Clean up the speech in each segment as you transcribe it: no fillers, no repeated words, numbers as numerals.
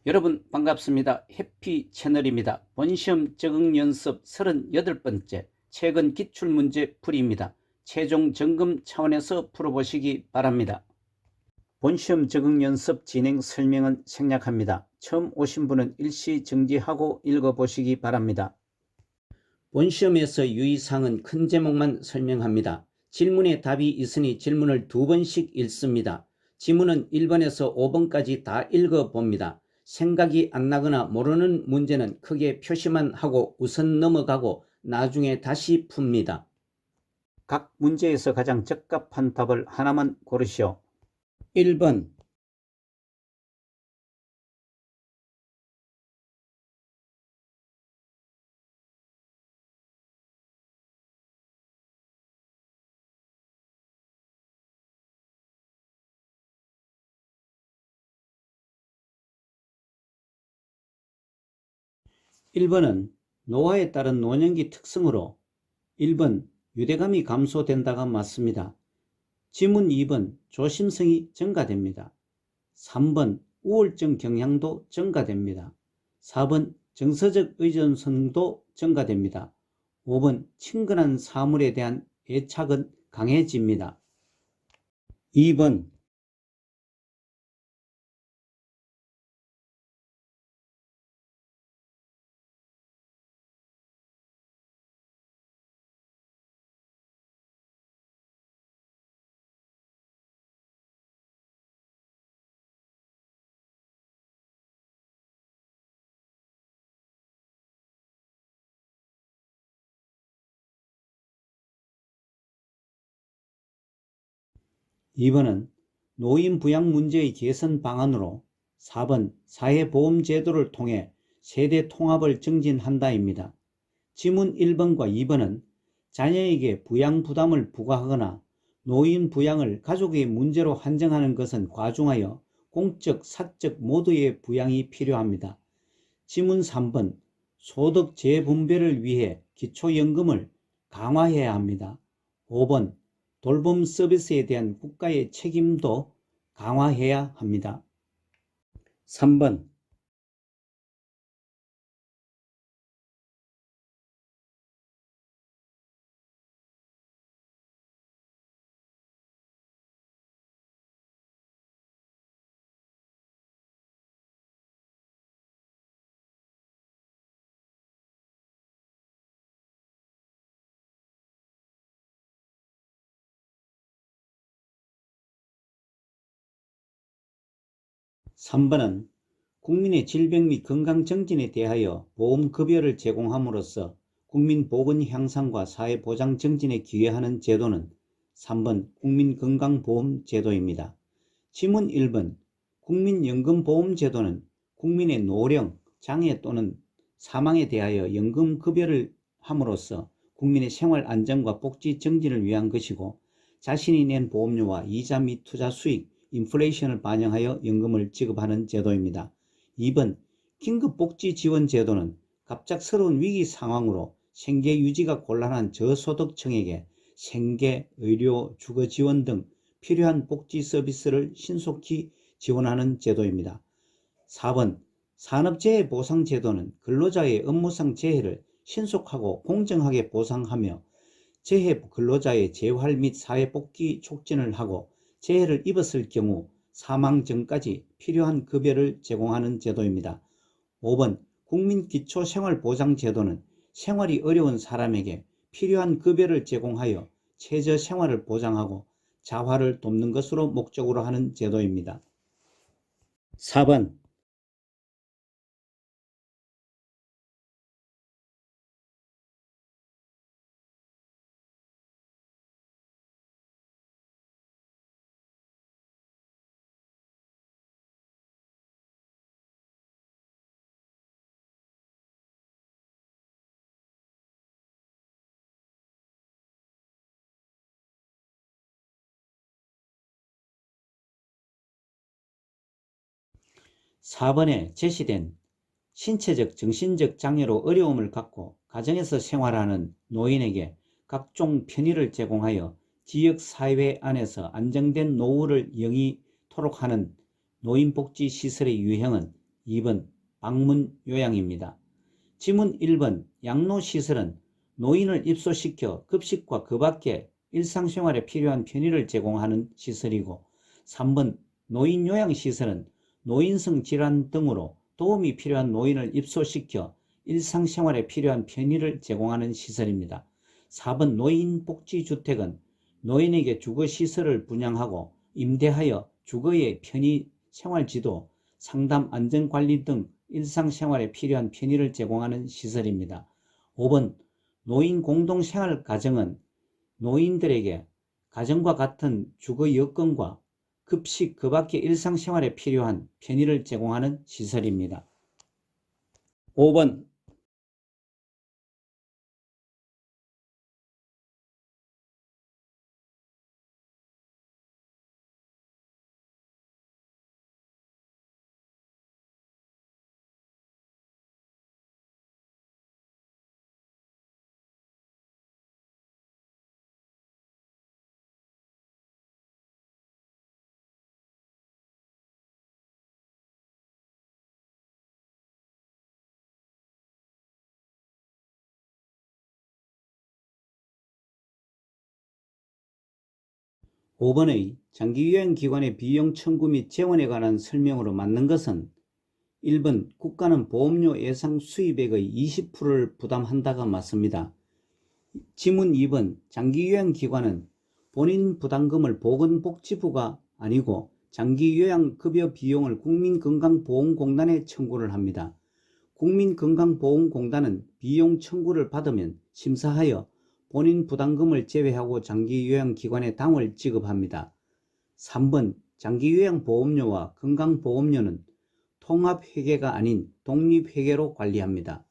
여러분 반갑습니다. 해피 채널입니다. 본시험 적응 연습 38번째 최근 기출문제 풀이입니다. 최종 점검 차원에서 풀어보시기 바랍니다. 본시험 적응 연습 진행 설명은 생략합니다. 처음 오신 분은 일시 정지하고 읽어보시기 바랍니다. 본시험에서 유의사항은 큰 제목만 설명합니다. 질문에 답이 있으니 질문을 2번씩 읽습니다. 지문은 1번에서 5번까지 다 읽어봅니다. 생각이 안 나거나 모르는 문제는 크게 표시만 하고 우선 넘어가고 나중에 다시 풉니다. 각 문제에서 가장 적합한 답을 하나만 고르시오. 1번 1번은 노화에 따른 노년기 특성으로 1번 유대감이 감소된다가 맞습니다. 지문 2번 조심성이 증가됩니다. 3번 우울증 경향도 증가됩니다. 4번 정서적 의존성도 증가됩니다. 5번 친근한 사물에 대한 애착은 강해집니다. 2번 2번은 노인부양 문제의 개선 방안으로 4번 사회보험제도를 통해 세대 통합을 증진한다입니다. 지문 1번과 2번은 자녀에게 부양 부담을 부과하거나 노인 부양을 가족의 문제로 한정하는 것은 과중하여 공적, 사적 모두의 부양이 필요합니다. 지문 3번 소득 재분배를 위해 기초연금을 강화해야 합니다. 5번 돌봄 서비스에 대한 국가의 책임도 강화해야 합니다. 3번 3번은 국민의 질병 및 건강 정진에 대하여 보험급여를 제공함으로써 국민 보건 향상과 사회보장 정진에 기여하는 제도는 3번 국민건강보험제도입니다. 지문 1번 국민연금보험제도는 국민의 노령, 장애 또는 사망에 대하여 연금급여를 함으로써 국민의 생활 안정과 복지 정진을 위한 것이고 자신이 낸 보험료와 이자 및 투자 수익, 인플레이션을 반영하여 연금을 지급하는 제도입니다. 2번 긴급복지지원제도는 갑작스러운 위기 상황으로 생계 유지가 곤란한 저소득층에게 생계, 의료, 주거 지원 등 필요한 복지 서비스를 신속히 지원하는 제도입니다. 4번 산업재해보상제도는 근로자의 업무상 재해를 신속하고 공정하게 보상하며 재해 근로자의 재활 및 사회복귀 촉진을 하고 재해를 입었을 경우 사망 전까지 필요한 급여를 제공하는 제도입니다. 5번 국민기초생활보장제도는 생활이 어려운 사람에게 필요한 급여를 제공하여 최저생활을 보장하고 자활을 돕는 것으로 목적으로 하는 제도입니다. 4번 4번에 제시된 신체적, 정신적 장애로 어려움을 갖고 가정에서 생활하는 노인에게 각종 편의를 제공하여 지역사회 안에서 안정된 노후를 영위토록 하는 노인복지시설의 유형은 2번 방문 요양입니다. 지문 1번 양로시설은 노인을 입소시켜 급식과 그 밖에 일상생활에 필요한 편의를 제공하는 시설이고, 3번 노인요양시설은 노인성 질환 등으로 도움이 필요한 노인을 입소시켜 일상생활에 필요한 편의를 제공하는 시설입니다. 4번 노인복지주택은 노인에게 주거시설을 분양하고 임대하여 주거의 편의, 생활지도, 상담, 안전관리 등 일상생활에 필요한 편의를 제공하는 시설입니다. 5번 노인공동생활가정은 노인들에게 가정과 같은 주거 여건과 급식, 그 밖의 일상생활에 필요한 편의를 제공하는 시설입니다. 5번 5번의 장기요양기관의 비용 청구 및 재원에 관한 설명으로 맞는 것은 1번 국가는 보험료 예상 수입액의 20%를 부담한다가 맞습니다. 지문 2번 장기요양기관은 본인 부담금을 보건복지부가 아니고 장기요양급여 비용을 국민건강보험공단에 청구를 합니다. 국민건강보험공단은 비용 청구를 받으면 심사하여 본인 부담금을 제외하고 장기요양기관에 당월 지급합니다. 3번 장기요양보험료와 건강보험료는 통합회계가 아닌 독립회계로 관리합니다.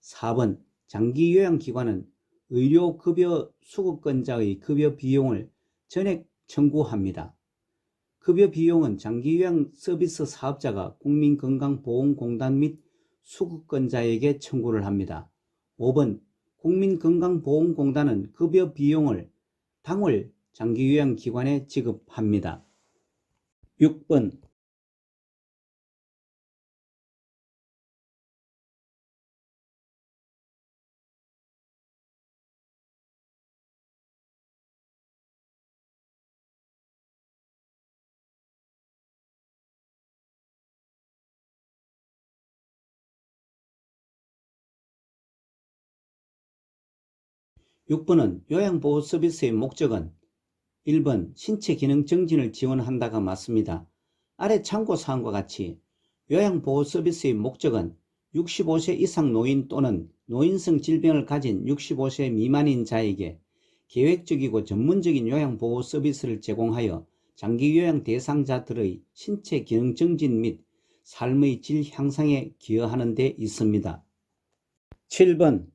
4번 장기요양기관은 의료급여 수급권자의 급여 비용을 전액 청구합니다. 급여 비용은 장기요양 서비스 사업자가 국민건강보험공단 및 수급권자에게 청구를 합니다. 5번 국민건강보험공단은 급여 비용을 당월 장기요양기관에 지급합니다. 6번 6번은 요양보호 서비스의 목적은 1번 신체 기능 정진을 지원한다가 맞습니다. 아래 참고사항과 같이 요양보호 서비스의 목적은 65세 이상 노인 또는 노인성 질병을 가진 65세 미만인 자에게 계획적이고 전문적인 요양보호 서비스를 제공하여 장기요양 대상자들의 신체 기능 정진 및 삶의 질 향상에 기여하는 데 있습니다. 7번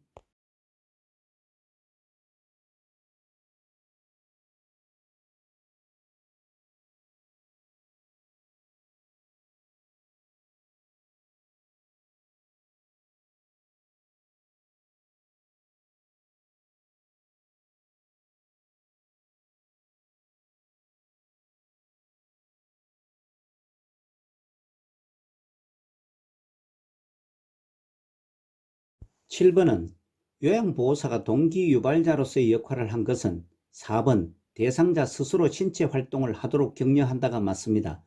요양보호사가 동기 유발자로서의 역할을 한 것은 4번 대상자 스스로 신체 활동을 하도록 격려한다가 맞습니다.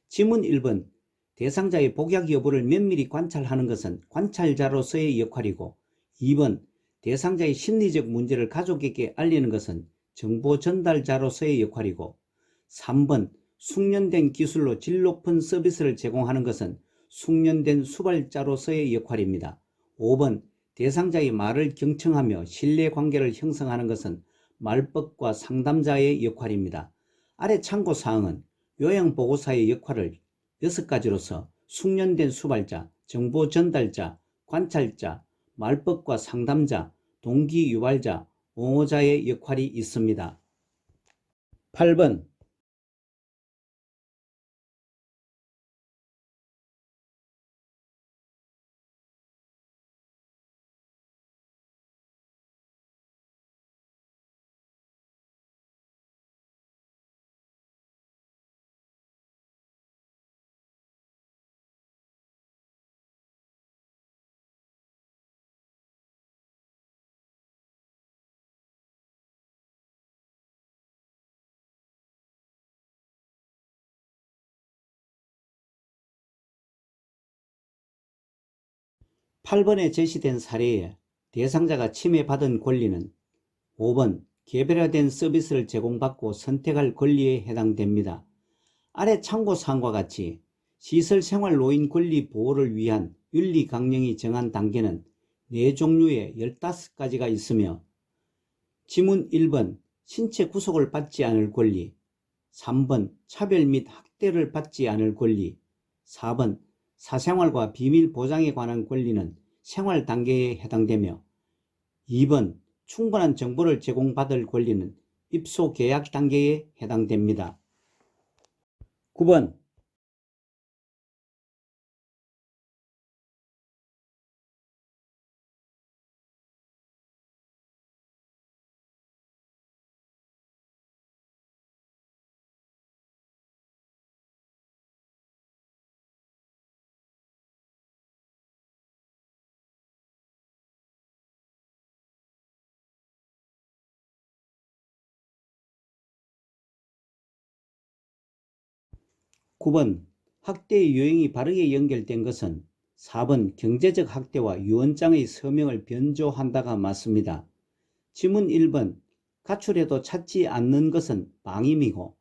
지문 1번 대상자의 복약 여부를 면밀히 관찰하는 것은 관찰자로서의 역할이고, 2번 대상자의 심리적 문제를 가족에게 알리는 것은 정보 전달자로서의 역할이고, 3번 숙련된 기술로 질 높은 서비스를 제공하는 것은 숙련된 수발자로서의 역할입니다. 5번 대상자의 말을 경청하며 신뢰관계를 형성하는 것은 말법과 상담자의 역할입니다. 아래 참고사항은 요양보호사의 역할을 6가지로서 숙련된 수발자, 정보 전달자, 관찰자, 말법과 상담자, 동기 유발자, 옹호자의 역할이 있습니다. 8번 8번에 제시된 사례에 대상자가 침해받은 권리는 5번 개별화된 서비스를 제공받고 선택할 권리에 해당됩니다. 아래 참고사항과 같이 시설생활노인 권리 보호를 위한 윤리 강령이 정한 단계는 4종류의 15가지가 있으며 지문 1번 신체 구속을 받지 않을 권리, 3번 차별 및 학대를 받지 않을 권리, 4번 사생활과 비밀 보장에 관한 권리는 생활 단계에 해당되며 2번 충분한 정보를 제공받을 권리는 입소 계약 단계에 해당됩니다. 9번 9번 학대의 유형이 바르게 연결된 것은 4번 경제적 학대와 유언장의 서명을 변조한다가 맞습니다. 지문 1번 가출해도 찾지 않는 것은 방임이고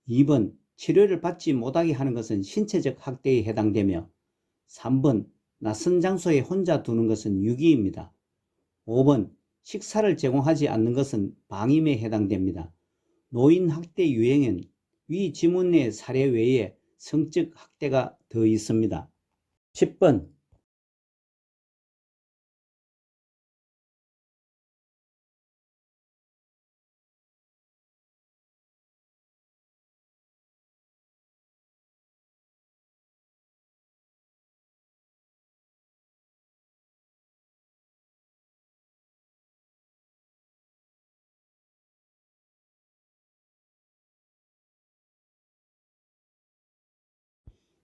2번 치료를 받지 못하게 하는 것은 신체적 학대에 해당되며 3번 낯선 장소에 혼자 두는 것은 유기입니다. 5번 식사를 제공하지 않는 것은 방임에 해당됩니다. 노인 학대 유형은 위 지문의 사례 외에 성적 학대가 더 있습니다. 10번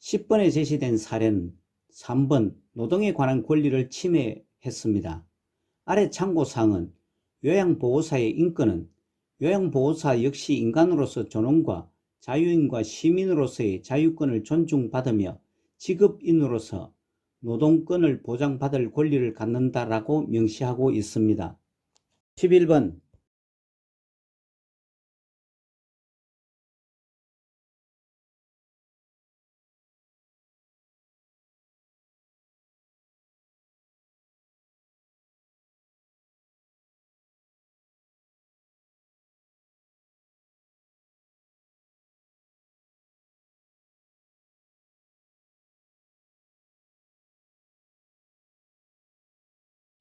10번에 제시된 사례는 3번 노동에 관한 권리를 침해했습니다. 아래 참고사항은 요양보호사의 인권은 요양보호사 역시 인간으로서 존엄과 자유인과 시민으로서의 자유권을 존중받으며 직업인으로서 노동권을 보장받을 권리를 갖는다라고 명시하고 있습니다. 11번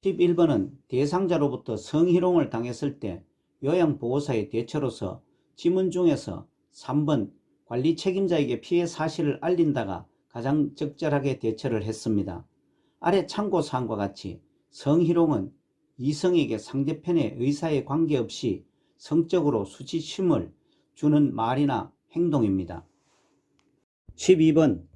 11번은 대상자로부터 성희롱을 당했을 때 요양보호사의 대처로서 지문 중에서 3번 관리 책임자에게 피해 사실을 알린다가 가장 적절하게 대처를 했습니다. 아래 참고사항과 같이 성희롱은 이성에게 상대편의 의사에 관계없이 성적으로 수치심을 주는 말이나 행동입니다. 12번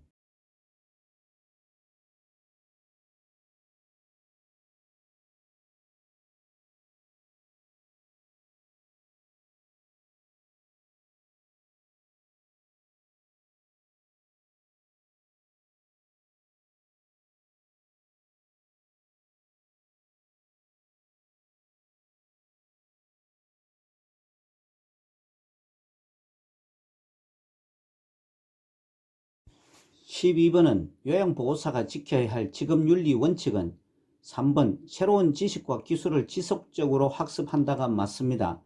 (12번은) 요양보호사가 지켜야 할 직업윤리 원칙은 3번 새로운 지식과 기술을 지속적으로 학습한다가 맞습니다.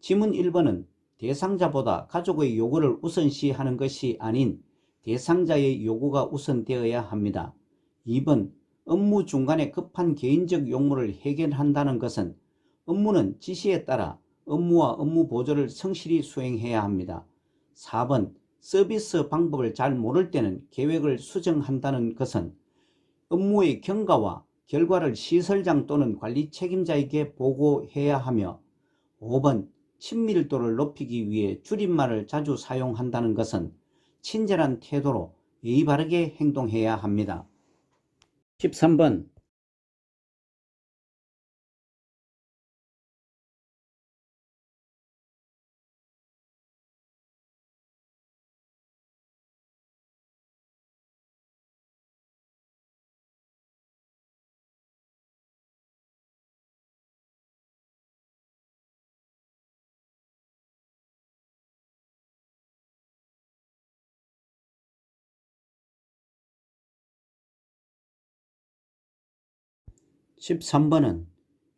지문 1번은 대상자보다 가족의 요구를 우선시하는 것이 아닌 대상자의 요구가 우선되어야 합니다. 2번 업무 중간에 급한 개인적 용무를 해결한다는 것은 업무는 지시에 따라 업무와 업무 보조를 성실히 수행해야 합니다. 4번 서비스 방법을 잘 모를 때는 계획을 수정한다는 것은 업무의 경과와 결과를 시설장 또는 관리 책임자에게 보고해야 하며 5번 친밀도를 높이기 위해 줄임말을 자주 사용한다는 것은 친절한 태도로 예의 바르게 행동해야 합니다. 13번 13번은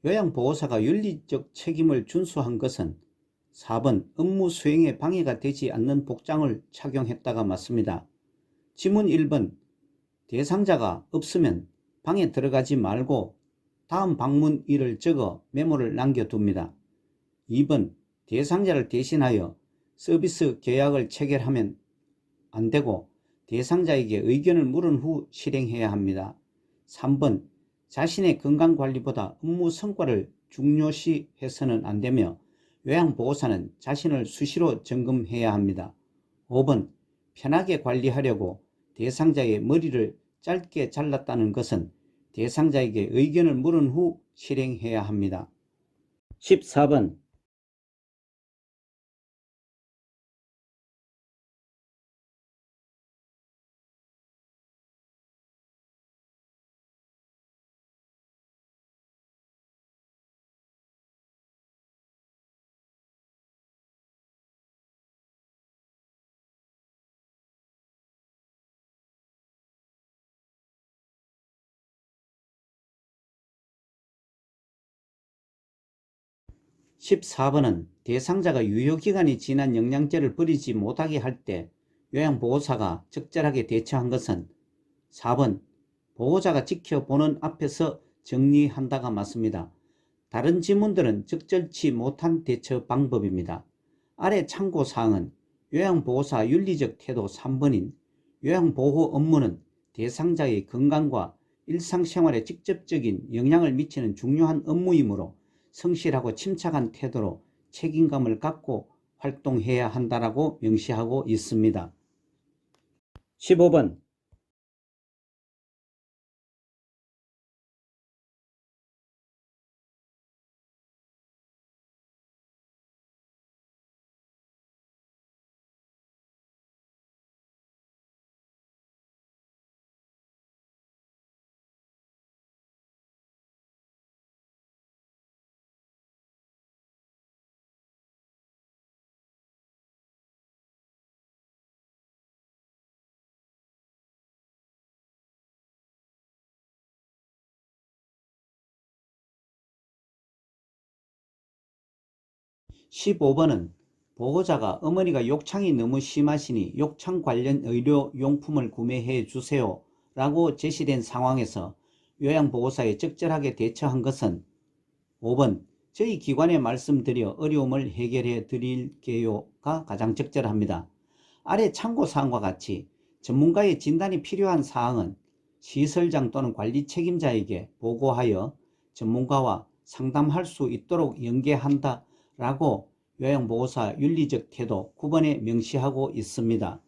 요양보호사가 윤리적 책임을 준수한 것은 4번 업무 수행에 방해가 되지 않는 복장을 착용했다가 맞습니다. 지문 1번 대상자가 없으면 방에 들어가지 말고 다음 방문일을 적어 메모를 남겨둡니다. 2번 대상자를 대신하여 서비스 계약을 체결하면 안 되고 대상자에게 의견을 물은 후 실행해야 합니다. 3번 자신의 건강관리보다 업무 성과를 중요시해서는 안 되며 요양보호사는 자신을 수시로 점검해야 합니다. 5번 편하게 관리하려고 대상자의 머리를 짧게 잘랐다는 것은 대상자에게 의견을 물은 후 실행해야 합니다. 14번 은 대상자가 유효기간이 지난 영양제를 버리지 못하게 할 때 요양보호사가 적절하게 대처한 것은 4번 보호자가 지켜보는 앞에서 정리한다가 맞습니다. 다른 지문들은 적절치 못한 대처 방법입니다. 아래 참고사항은 요양보호사 윤리적 태도 3번인 요양보호 업무는 대상자의 건강과 일상생활에 직접적인 영향을 미치는 중요한 업무이므로 성실하고 침착한 태도로 책임감을 갖고 활동해야 한다라고 명시하고 있습니다. 15번 은 보호자가 어머니가 욕창이 너무 심하시니 욕창 관련 의료용품을 구매해 주세요 라고 제시된 상황에서 요양보호사에 적절하게 대처한 것은 5번 저희 기관에 말씀드려 어려움을 해결해 드릴게요가 가장 적절합니다. 아래 참고사항과 같이 전문가의 진단이 필요한 사항은 시설장 또는 관리 책임자에게 보고하여 전문가와 상담할 수 있도록 연계한다 라고 요양보호사 윤리적 태도 9번에 명시하고 있습니다.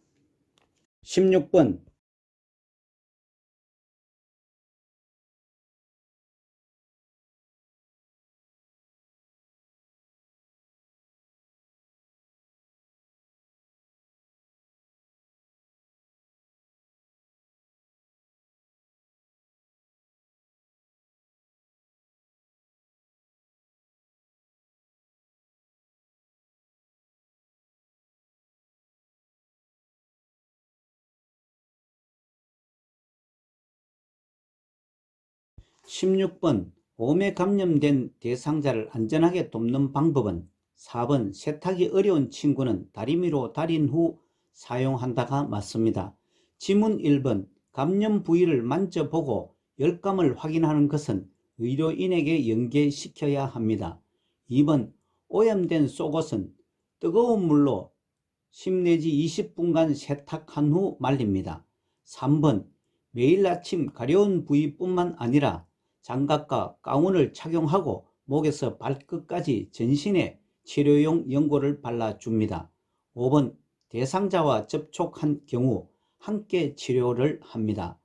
16번 보험에 감염된 대상자를 안전하게 돕는 방법은 4번 세탁이 어려운 친구는 다리미로 달인 후 사용한다가 맞습니다. 지문 1번 감염 부위를 만져보고 열감을 확인하는 것은 의료인에게 연계시켜야 합니다. 2번 오염된 속옷은 뜨거운 물로 10 내지 20분간 세탁한 후 말립니다. 3번 매일 아침 가려운 부위뿐만 아니라 장갑과 가운을 착용하고 목에서 발끝까지 전신에 치료용 연고를 발라줍니다. 5번 대상자와 접촉한 경우 함께 치료를 합니다.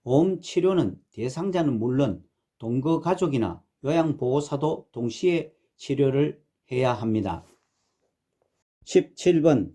보험 치료는 대상자는 물론 동거 가족이나 요양보호사도 동시에 치료를 해야 합니다. 17번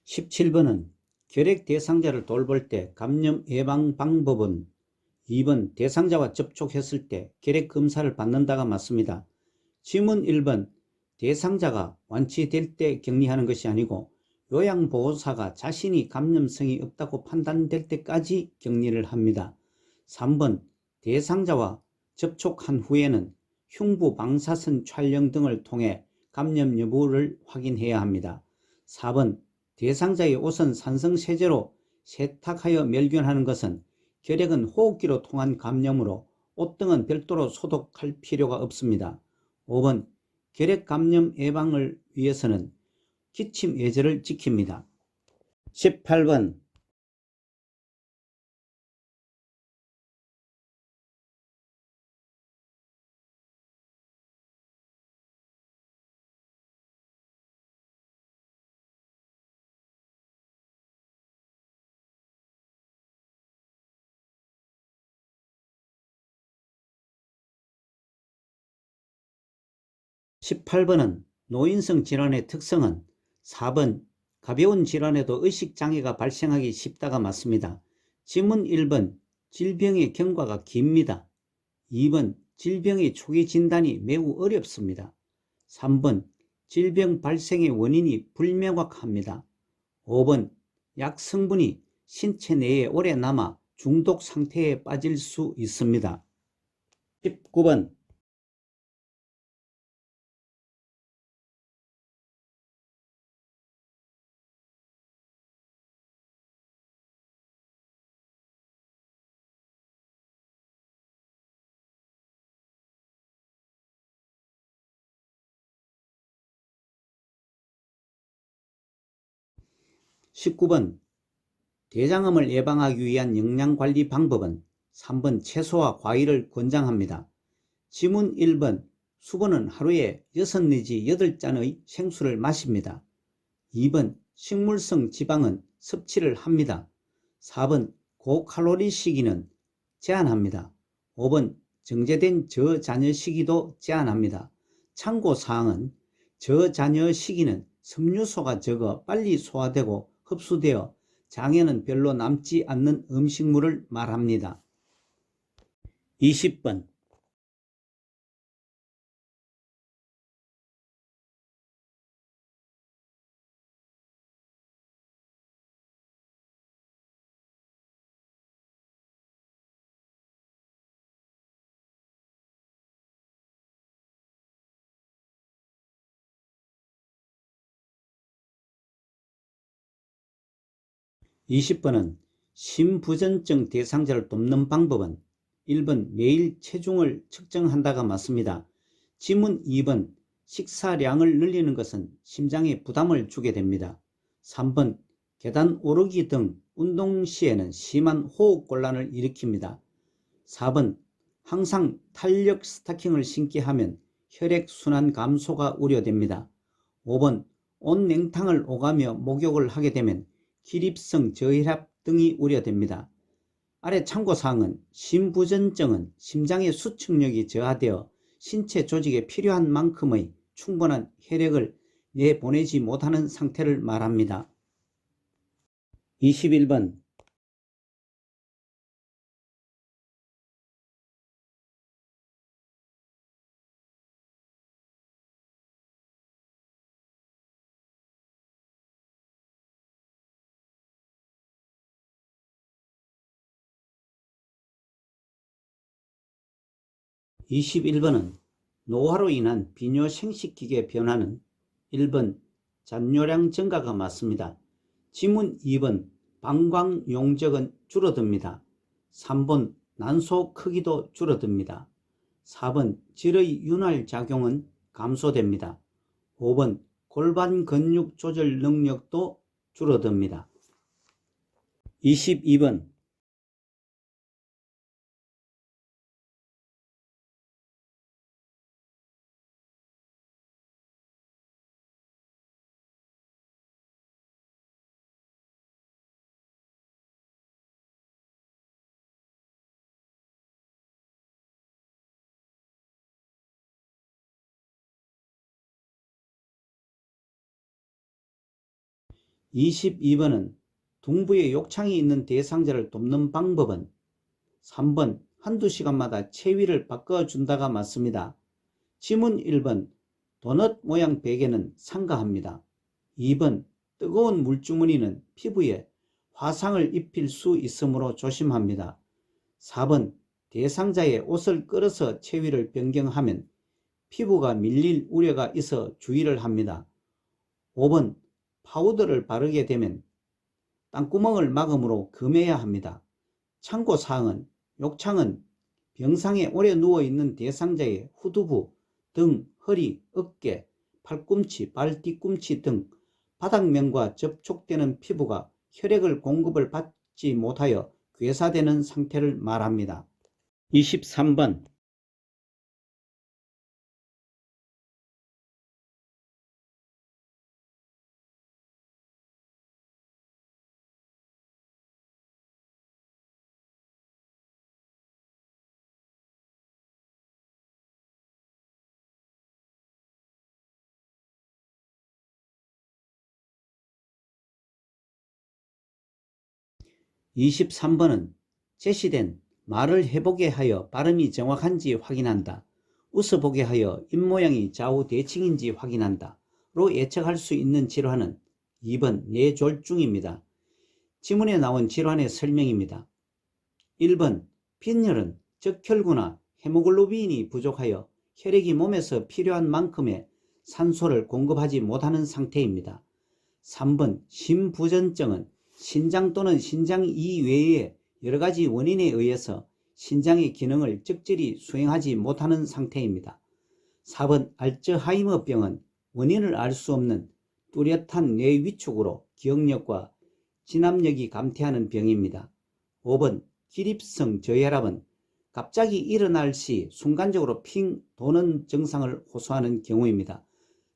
17번은 결핵 대상자를 돌볼 때 감염 예방 방법은 2번 대상자와 접촉했을 때 결핵 검사를 받는다가 맞습니다. 질문 1번 대상자가 완치될 때 격리하는 것이 아니고 요양보호사가 자신이 감염성이 없다고 판단될 때까지 격리를 합니다. 3번 대상자와 접촉한 후에는 흉부 방사선 촬영 등을 통해 감염 여부를 확인해야 합니다. 4번 대상자의 옷은 산성세제로 세탁하여 멸균하는 것은 결핵은 호흡기로 통한 감염으로 옷 등은 별도로 소독할 필요가 없습니다. 5번 결핵 감염 예방을 위해서는 기침 예절을 지킵니다. 18번 18번은 노인성 질환의 특성은 4번 가벼운 질환에도 의식장애가 발생하기 쉽다가 맞습니다. 질문 1번 질병의 경과가 깁니다. 2번 질병의 초기 진단이 매우 어렵습니다. 3번 질병 발생의 원인이 불명확합니다. 5번 약 성분이 신체 내에 오래 남아 중독 상태에 빠질 수 있습니다. 19번 19번 대장암을 예방하기 위한 영양관리 방법은 3번 채소와 과일을 권장합니다. 질문 1번 수건은 하루에 6 내지 8잔의 생수를 마십니다. 2번 식물성 지방은 섭취를 합니다. 4번 고칼로리 식이는 제한합니다. 5번 정제된 저자녀 식이도 제한합니다. 참고사항은 저자녀 식이는 섬유소가 적어 빨리 소화되고 흡수되어 장에는 별로 남지 않는 음식물을 말합니다. 20번 20번은 심부전증 대상자를 돕는 방법은 1번 매일 체중을 측정한다가 맞습니다. 질문 2번 식사량을 늘리는 것은 심장에 부담을 주게 됩니다. 3번 계단 오르기 등 운동 시에는 심한 호흡곤란을 일으킵니다. 4번 항상 탄력 스타킹을 신게 하면 혈액순환 감소가 우려됩니다. 5번 온냉탕을 오가며 목욕을 하게 되면 기립성 저혈압 등이 우려됩니다. 아래 참고사항은 심부전증은 심장의 수축력이 저하되어 신체 조직에 필요한 만큼의 충분한 혈액을 내보내지 못하는 상태를 말합니다. 21번 21번은 노화로 인한 비뇨생식기계 변화는 1번 잔뇨량 증가가 맞습니다. 질문 2번 방광 용적은 줄어듭니다. 3번 난소 크기도 줄어듭니다. 4번 질의 윤활 작용은 감소됩니다. 5번 골반 근육 조절 능력도 줄어듭니다. 22번 22번은 둥부에 욕창이 있는 대상자를 돕는 방법은? 3번 한두 시간마다 체위를 바꿔준다가 맞습니다. 지문 1번 도넛 모양 베개는 삼가합니다. 2번 뜨거운 물주머니는 피부에 화상을 입힐 수 있으므로 조심합니다. 4번 대상자의 옷을 끌어서 체위를 변경하면 피부가 밀릴 우려가 있어 주의를 합니다. 5번 파우더를 바르게 되면 땅구멍을 막음으로 금해야 합니다. 참고사항은 욕창은 병상에 오래 누워있는 대상자의 후두부, 등, 허리, 어깨, 팔꿈치, 발 뒤꿈치 등 바닥면과 접촉되는 피부가 혈액을 공급을 받지 못하여 괴사되는 상태를 말합니다. 23번 23번은 제시된 말을 해보게 하여 발음이 정확한지 확인한다. 웃어보게 하여 입모양이 좌우 대칭인지 확인한다. 로 예측할 수 있는 질환은 2번 뇌졸중입니다. 지문에 나온 질환의 설명입니다. 1번 빈혈은 적혈구나 헤모글로빈이 부족하여 혈액이 몸에서 필요한 만큼의 산소를 공급하지 못하는 상태입니다. 3번 심부전증은 신장 또는 신장 이외의 여러가지 원인에 의해서 신장의 기능을 적절히 수행하지 못하는 상태입니다. 4번 알츠하이머병은 원인을 알 수 없는 뚜렷한 뇌위축으로 기억력과 진압력이 감퇴하는 병입니다. 5번 기립성 저혈압은 갑자기 일어날 시 순간적으로 핑 도는 증상을 호소하는 경우입니다.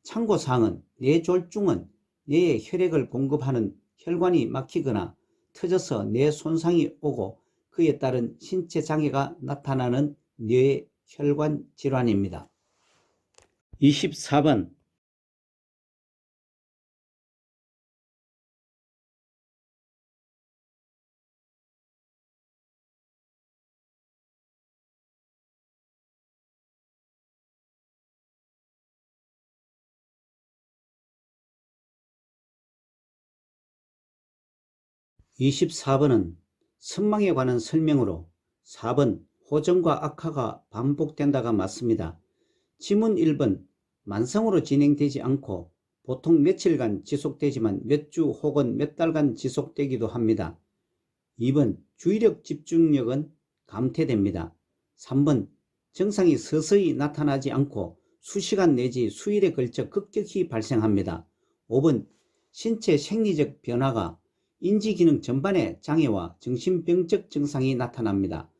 참고사항은 뇌졸중은 뇌에 혈액을 공급하는 혈관이 막히거나 터져서 뇌 손상이 오고 그에 따른 신체 장애가 나타나는 뇌혈관 질환입니다. 24번 24번은 선망에 관한 설명으로 4번 호전과 악화가 반복된다가 맞습니다. 지문 1번 만성으로 진행되지 않고 보통 며칠간 지속되지만 몇 주 혹은 몇 달간 지속되기도 합니다. 2번 주의력 집중력은 감퇴됩니다. 3번 증상이 서서히 나타나지 않고 수시간 내지 수일에 걸쳐 급격히 발생합니다. 5번 신체 생리적 변화가 인지기능 전반의 장애와 정신병적 증상이 나타납니다.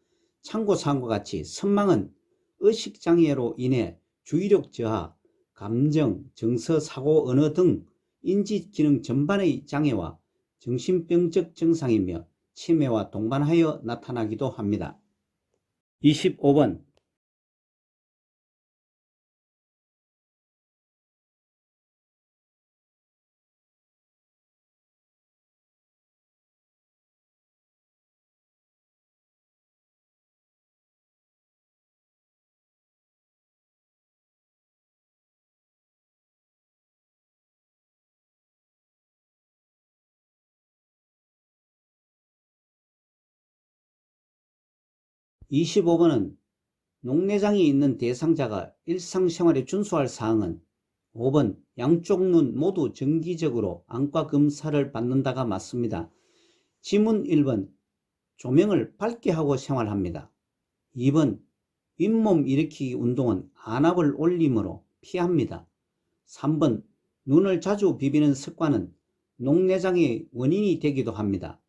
참고사항과 같이 선망은 의식장애로 인해 주의력 저하, 감정, 정서, 사고, 언어 등 인지기능 전반의 장애와 정신병적 증상이며 치매와 동반하여 나타나기도 합니다. 25번 은 녹내장이 있는 대상자가 일상생활에 준수할 사항은 5번 양쪽 눈 모두 정기적으로 안과 검사를 받는다가 맞습니다. 지문 1번 조명을 밝게 하고 생활합니다. 2번 윗몸 일으키기 운동은 안압을 올림으로 피합니다. 3번 눈을 자주 비비는 습관은 녹내장의 원인이 되기도 합니다.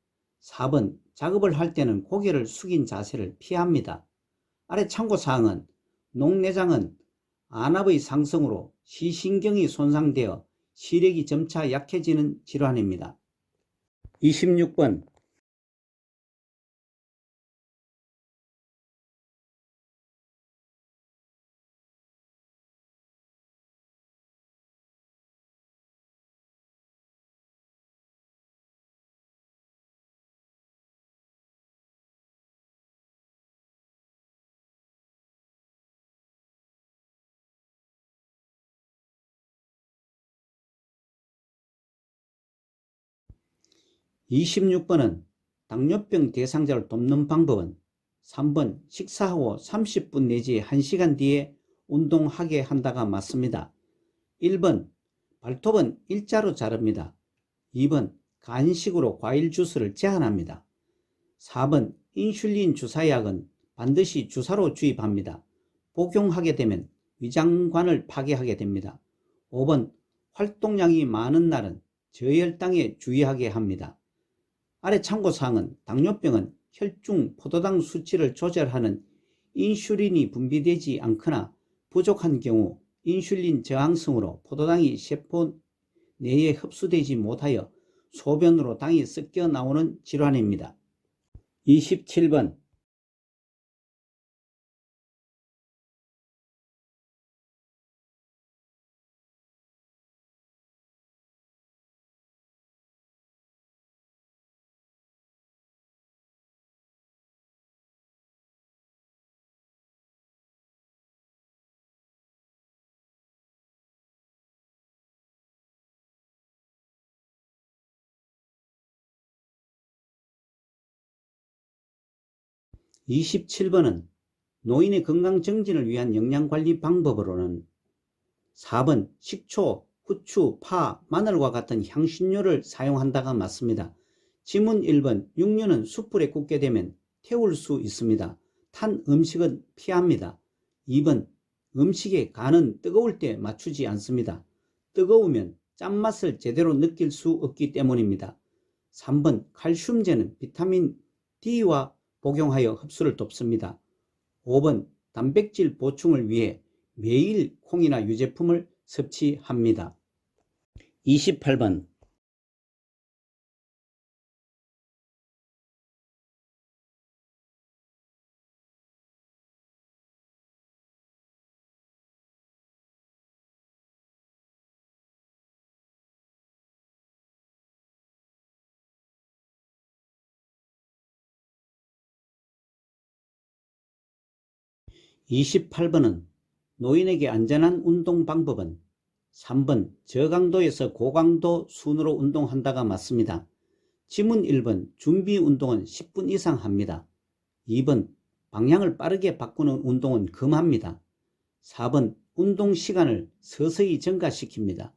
4번 작업을 할 때는 고개를 숙인 자세를 피합니다. 아래 참고사항은 녹내장은 안압의 상승으로 시신경이 손상되어 시력이 점차 약해지는 질환입니다. 26번 26번은 당뇨병 대상자를 돕는 방법은 3번 식사하고 30분 내지 1시간 뒤에 운동하게 한다가 맞습니다. 1번 발톱은 일자로 자릅니다. 2번 간식으로 과일 주스를 제한합니다. 4번 인슐린 주사약은 반드시 주사로 주입합니다. 복용하게 되면 위장관을 파괴하게 됩니다. 5번 활동량이 많은 날은 저혈당에 주의하게 합니다. 아래 참고사항은 당뇨병은 혈중 포도당 수치를 조절하는 인슐린이 분비되지 않거나 부족한 경우 인슐린 저항성으로 포도당이 세포 내에 흡수되지 못하여 소변으로 당이 섞여 나오는 질환입니다. 27번 27번은 노인의 건강 정진을 위한 영양관리 방법으로는 4번 식초, 후추, 파, 마늘과 같은 향신료를 사용한다가 맞습니다. 지문 1번 육류는 숯불에 굽게 되면 태울 수 있습니다. 탄 음식은 피합니다. 2번 음식의 간은 뜨거울 때 맞추지 않습니다. 뜨거우면 짠맛을 제대로 느낄 수 없기 때문입니다. 3번 칼슘제는 비타민 D와 복용하여 흡수를 돕습니다. 5번 단백질 보충을 위해 매일 콩이나 유제품을 섭취합니다. 28번 28번은 노인에게 안전한 운동 방법은 3번 저강도에서 고강도 순으로 운동한다가 맞습니다. 지문 1번 준비 운동은 10분 이상 합니다. 2번 방향을 빠르게 바꾸는 운동은 금합니다. 4번 운동 시간을 서서히 증가시킵니다.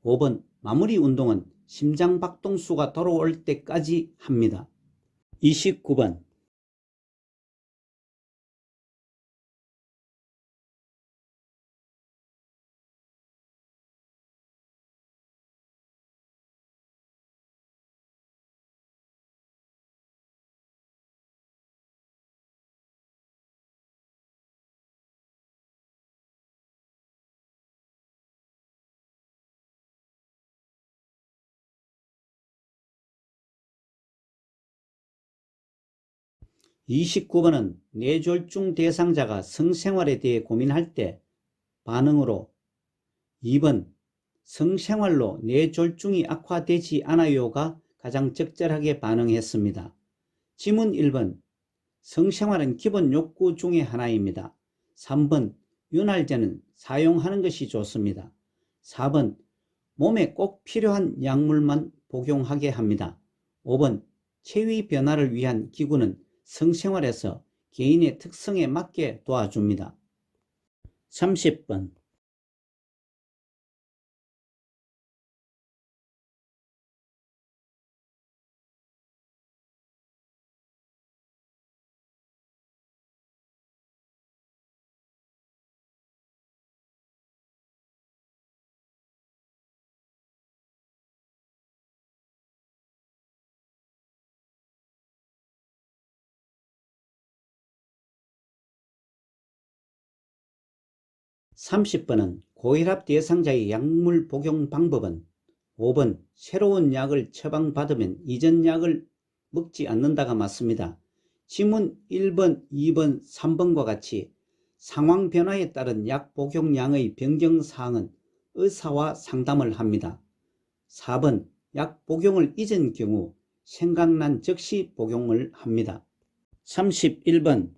5번 마무리 운동은 심장박동수가 돌아올 때까지 합니다. 29번 29번은 뇌졸중 대상자가 성생활에 대해 고민할 때 반응으로 2번 성생활로 뇌졸중이 악화되지 않아요가 가장 적절하게 반응했습니다. 지문 1번 성생활은 기본 욕구 중의 하나입니다. 3번 윤활제는 사용하는 것이 좋습니다. 4번 몸에 꼭 필요한 약물만 복용하게 합니다. 5번 체위 변화를 위한 기구는 성생활에서 개인의 특성에 맞게 도와줍니다. 30번 고혈압 대상자의 약물 복용 방법은 5번 새로운 약을 처방받으면 이전 약을 먹지 않는다가 맞습니다. 지문 1번, 2번, 3번과 같이 상황 변화에 따른 약 복용량의 변경사항은 의사와 상담을 합니다. 4번 약 복용을 잊은 경우 생각난 즉시 복용을 합니다. 31번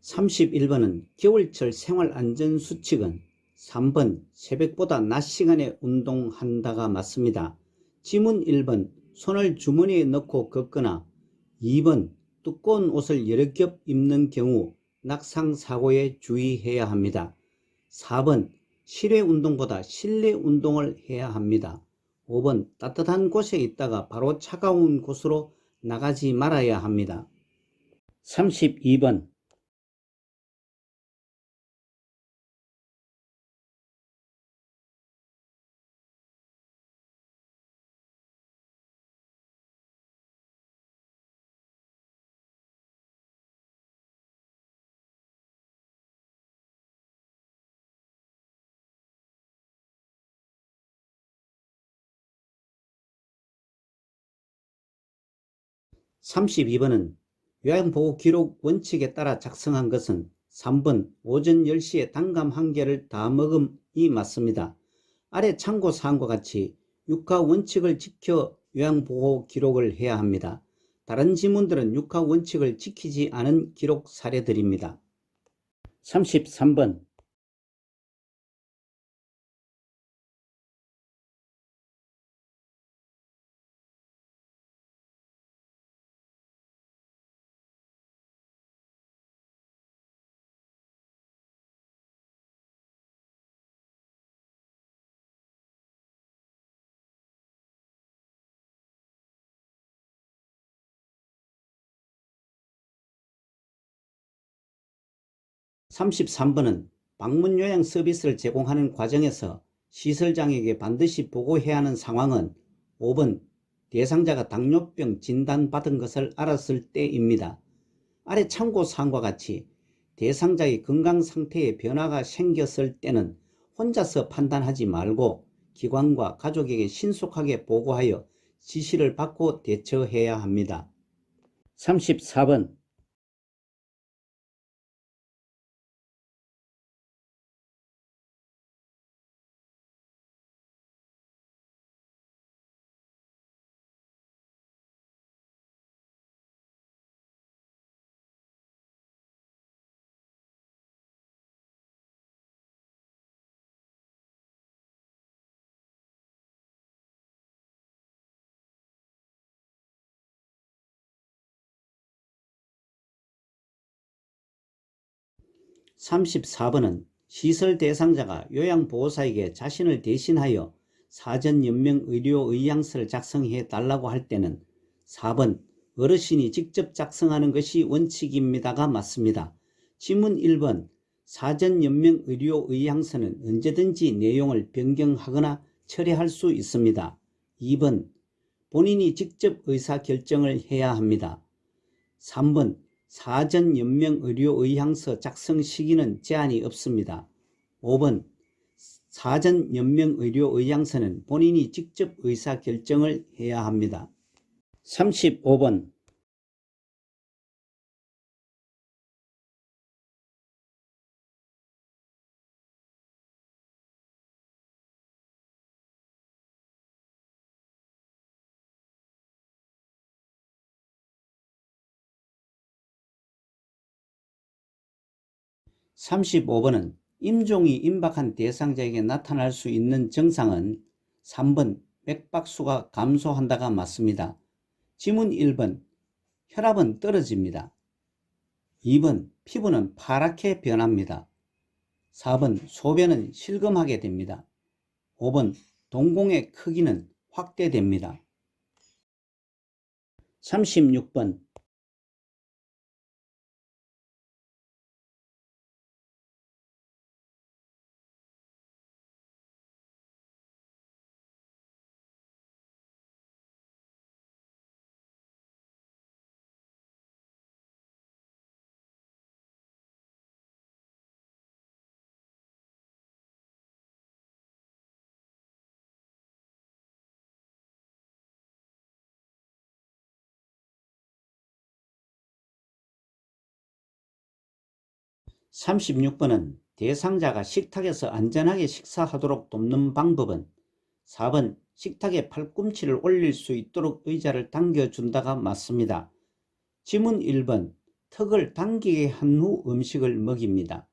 31번은 겨울철 생활안전수칙은 3번 새벽보다 낮 시간에 운동한다가 맞습니다. 지문 1번 손을 주머니에 넣고 걷거나 2번 두꺼운 옷을 여러 겹 입는 경우 낙상 사고에 주의해야 합니다. 4번 실외 운동보다 실내 운동을 해야 합니다. 5번 따뜻한 곳에 있다가 바로 차가운 곳으로 나가지 말아야 합니다. 32번 32번은 요양보호기록 원칙에 따라 작성한 것은 3번 오전 10시에 단감 1개를 다 먹음이 맞습니다. 아래 참고사항과 같이 육하원칙을 지켜 요양보호기록을 해야 합니다. 다른 지문들은 육하원칙을 지키지 않은 기록 사례들입니다. 33번 33번은 방문 요양 서비스를 제공하는 과정에서 시설장에게 반드시 보고해야 하는 상황은 5번 대상자가 당뇨병 진단받은 것을 알았을 때입니다. 아래 참고사항과 같이 대상자의 건강 상태에 변화가 생겼을 때는 혼자서 판단하지 말고 기관과 가족에게 신속하게 보고하여 지시를 받고 대처해야 합니다. 34번 34번은 시설 대상자가 요양보호사에게 자신을 대신하여 사전연명의료의향서를 작성해 달라고 할 때는 4번 어르신이 직접 작성하는 것이 원칙입니다가 맞습니다. 지문 1번 사전연명의료의향서는 언제든지 내용을 변경하거나 철회할 수 있습니다. 2번 본인이 직접 의사결정을 해야 합니다. 3번 사전연명의료의향서 작성 시기는 제한이 없습니다. 5번 사전연명의료의향서는 본인이 직접 의사결정을 해야 합니다. 35번 35번은 임종이 임박한 대상자에게 나타날 수 있는 증상은 3번 맥박수가 감소한다가 맞습니다. 지문 1번 혈압은 떨어집니다. 2번 피부는 파랗게 변합니다. 4번 소변은 실금하게 됩니다. 5번 동공의 크기는 확대됩니다. 36번 36번은 대상자가 식탁에서 안전하게 식사하도록 돕는 방법은 4번 식탁에 팔꿈치를 올릴 수 있도록 의자를 당겨준다가 맞습니다. 지문 1번 턱을 당기게 한 후 음식을 먹입니다.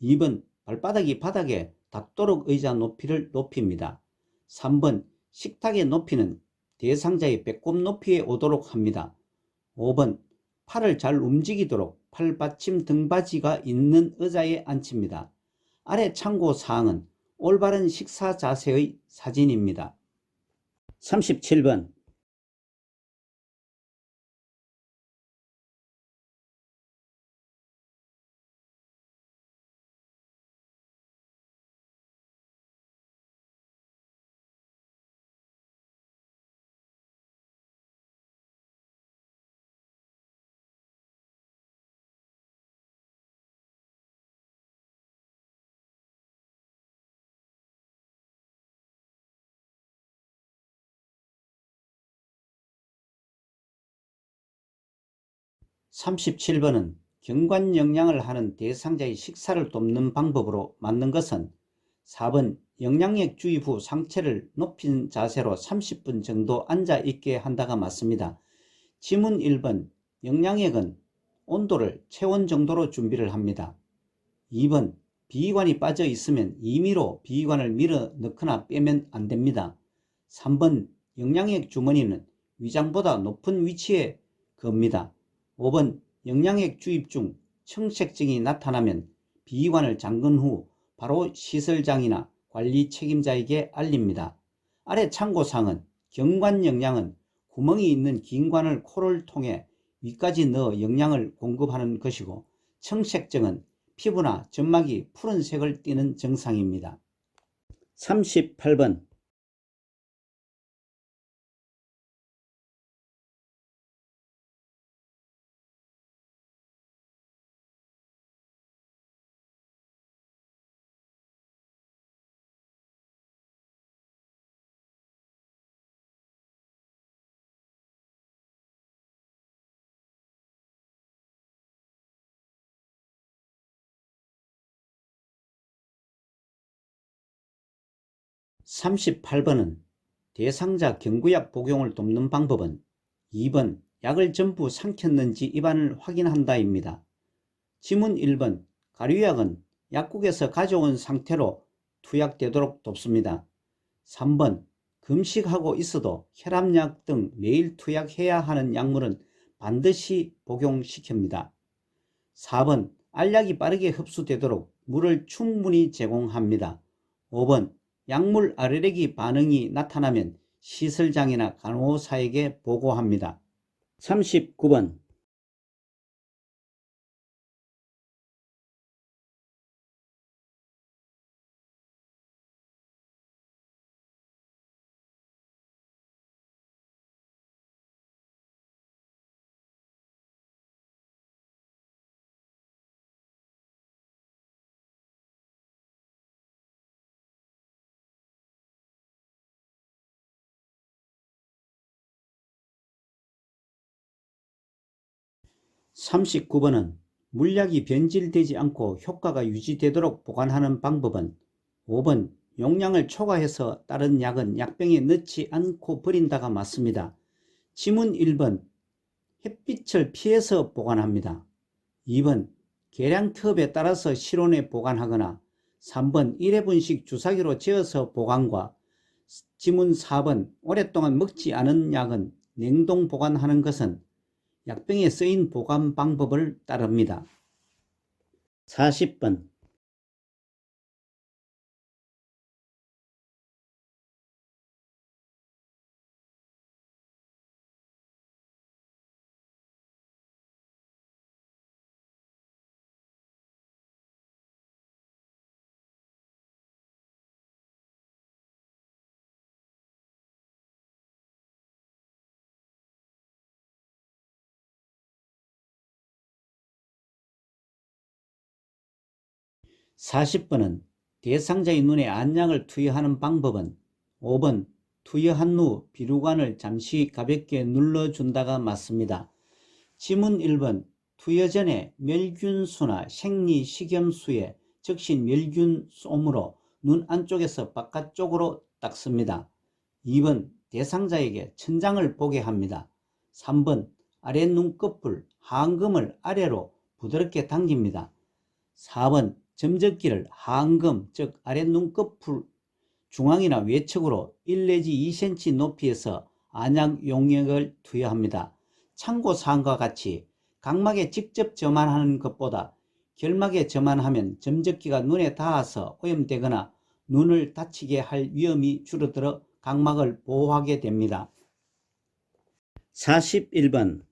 2번 발바닥이 바닥에 닿도록 의자 높이를 높입니다. 3번 식탁의 높이는 대상자의 배꼽 높이에 오도록 합니다. 5번 팔을 잘 움직이도록 팔받침 등받이가 있는 의자에 앉힙니다. 아래 참고사항은 올바른 식사 자세의 사진입니다. 37번 37번은 경관영양을 하는 대상자의 식사를 돕는 방법으로 맞는 것은 4번 영양액 주입 후 상체를 높인 자세로 30분 정도 앉아 있게 한다가 맞습니다. 지문 1번 영양액은 온도를 체온 정도로 준비를 합니다. 2번 비위관이 빠져 있으면 임의로 비위관을 밀어 넣거나 빼면 안 됩니다. 3번 영양액 주머니는 위장보다 높은 위치에 겁니다. 5번 영양액 주입 중 청색증이 나타나면 비위관을 잠근 후 바로 시설장이나 관리 책임자에게 알립니다. 아래 참고사항은 경관영양은 구멍이 있는 긴 관을 코를 통해 위까지 넣어 영양을 공급하는 것이고, 청색증은 피부나 점막이 푸른색을 띠는 증상입니다. 38번 38번은 대상자 경구약 복용을 돕는 방법은 2번 약을 전부 삼켰는지 입안을 확인한다입니다. 지문 1번 가류약은 약국에서 가져온 상태로 투약되도록 돕습니다. 3번 금식하고 있어도 혈압약 등 매일 투약해야 하는 약물은 반드시 복용시킵니다. 4번 알약이 빠르게 흡수되도록 물을 충분히 제공합니다. 5번 약물 알레르기 반응이 나타나면 시설장이나 간호사에게 보고합니다. 39번 39번은 물약이 변질되지 않고 효과가 유지되도록 보관하는 방법은 5번 용량을 초과해서 다른 약은 약병에 넣지 않고 버린다가 맞습니다. 지문 1번 햇빛을 피해서 보관합니다. 2번 계량컵에 따라서 실온에 보관하거나 3번 1회분씩 주사기로 재어서 보관과 지문 4번 오랫동안 먹지 않은 약은 냉동 보관하는 것은 약병에 쓰인 보관 방법을 따릅니다. 40번 40번은 대상자의 눈에 안약을 투여하는 방법은 5번 투여한 후 비루관을 잠시 가볍게 눌러준다가 맞습니다. 지문 1번 투여 전에 멸균수나 생리식염수에 적신 멸균솜으로 눈 안쪽에서 바깥쪽으로 닦습니다. 2번 대상자에게 천장을 보게 합니다. 3번 아래 눈꺼풀, 하안금을 아래로 부드럽게 당깁니다. 4번 점적기를 하안금, 즉 아래 눈꺼풀 중앙이나 외측으로 1 내지 2cm 높이에서 안약 용액을 투여합니다. 참고사항과 같이 각막에 직접 점안하는 것보다 결막에 점안하면 점적기가 눈에 닿아서 오염되거나 눈을 다치게 할 위험이 줄어들어 각막을 보호하게 됩니다. 41번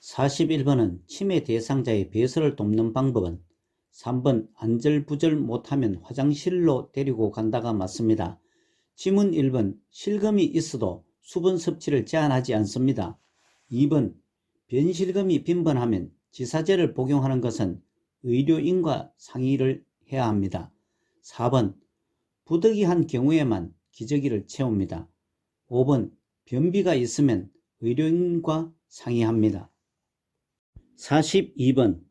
41번은 치매 대상자의 배설을 돕는 방법은 3번 안절부절 못하면 화장실로 데리고 간다가 맞습니다. 지문 1번 실금이 있어도 수분 섭취를 제한하지 않습니다. 2번 변실금이 빈번하면 지사제를 복용하는 것은 의료인과 상의를 해야 합니다. 4번 부득이한 경우에만 기저귀를 채웁니다. 5번 변비가 있으면 의료인과 상의합니다. 42번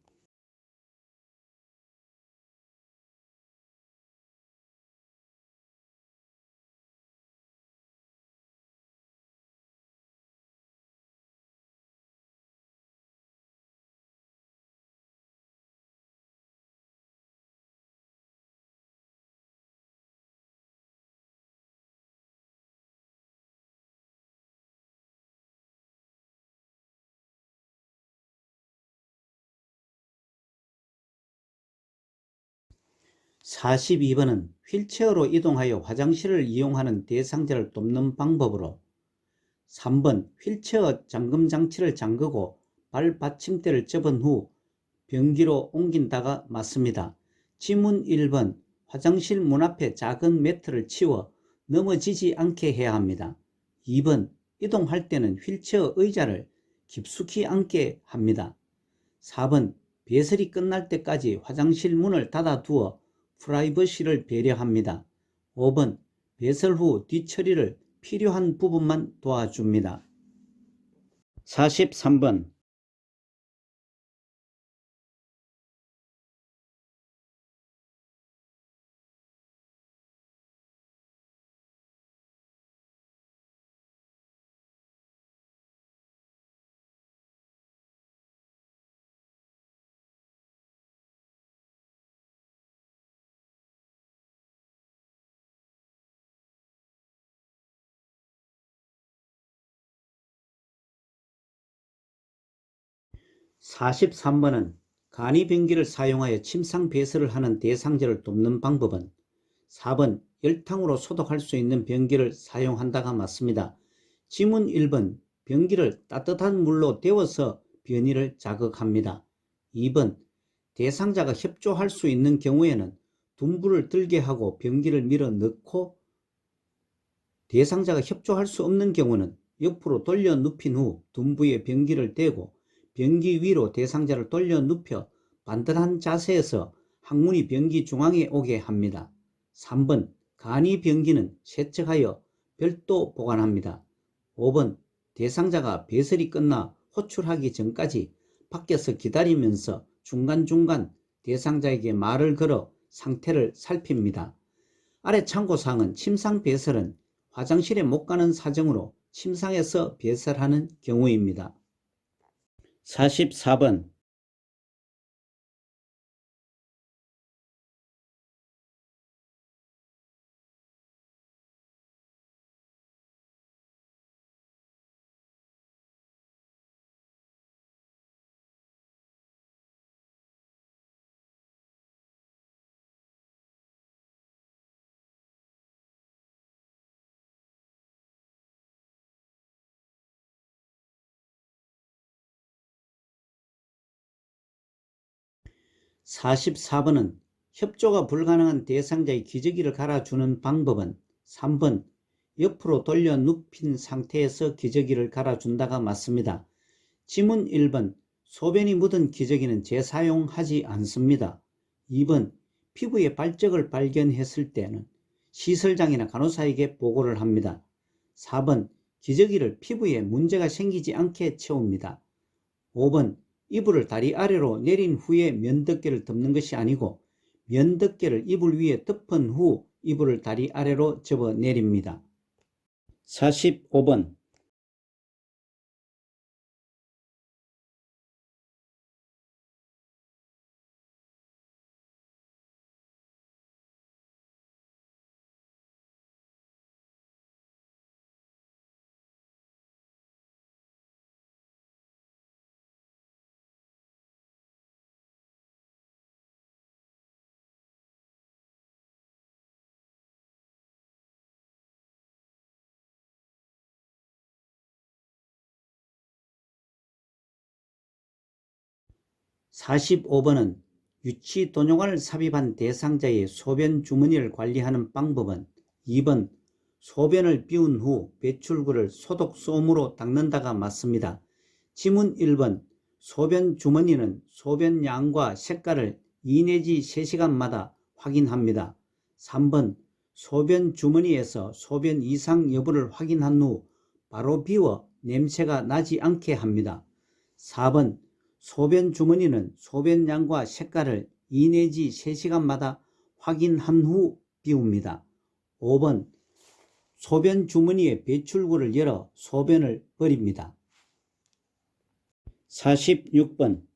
42번은 휠체어로 이동하여 화장실을 이용하는 대상자를 돕는 방법으로 3번 휠체어 잠금 장치를 잠그고 발 받침대를 접은 후 변기로 옮긴다가 맞습니다. 지문 1번 화장실 문 앞에 작은 매트를 치워 넘어지지 않게 해야 합니다. 2번 이동할 때는 휠체어 의자를 깊숙이 앉게 합니다. 4번 배설이 끝날 때까지 화장실 문을 닫아두어 프라이버시를 배려합니다. 5번 배설 후 뒤처리를 필요한 부분만 도와줍니다. 43번 43번은 간이변기를 사용하여 침상 배설을 하는 대상자를 돕는 방법은 4번 열탕으로 소독할 수 있는 변기를 사용한다가 맞습니다. 지문 1번 변기를 따뜻한 물로 데워서 변이를 자극합니다. 2번 대상자가 협조할 수 있는 경우에는 둔부를 들게 하고 변기를 밀어 넣고 대상자가 협조할 수 없는 경우는 옆으로 돌려 눕힌 후 둔부에 변기를 대고 변기 위로 대상자를 돌려 눕혀 반듯한 자세에서 항문이 변기 중앙에 오게 합니다. 3번 간이 변기는 세척하여 별도 보관합니다. 5번 대상자가 배설이 끝나 호출하기 전까지 밖에서 기다리면서 중간중간 대상자에게 말을 걸어 상태를 살핍니다. 아래 참고사항은 침상 배설은 화장실에 못 가는 사정으로 침상에서 배설하는 경우입니다. 44번 44번은 협조가 불가능한 대상자의 기저귀를 갈아주는 방법은 3번 옆으로 돌려 눕힌 상태에서 기저귀를 갈아준다가 맞습니다. 지문 1번 소변이 묻은 기저귀는 재사용하지 않습니다. 2번, 피부에 발적을 발견했을 때는 시설장이나 간호사에게 보고를 합니다. 4번, 기저귀를 피부에 문제가 생기지 않게 채웁니다. 5번, 이불을 다리 아래로 내린 후에 면덮개를 덮는 것이 아니고 면덮개를 이불 위에 덮은 후 이불을 다리 아래로 접어 내립니다. 45번, 45번은 유치도뇨관을 삽입한 대상자의 소변 주머니를 관리하는 방법은 2번, 소변을 비운 후 배출구를 소독솜으로 닦는다가 맞습니다. 지문 1번, 소변 주머니는 소변 양과 색깔을 2 내지 3시간마다 확인합니다. 3번, 소변 주머니에서 소변 이상 여부를 확인한 후 바로 비워 냄새가 나지 않게 합니다. 4번, 소변 주머니는 소변 양과 색깔을 2 내지 3시간마다 확인한 후 비웁니다. 5번, 소변 주머니의 배출구를 열어 소변을 버립니다. 46번,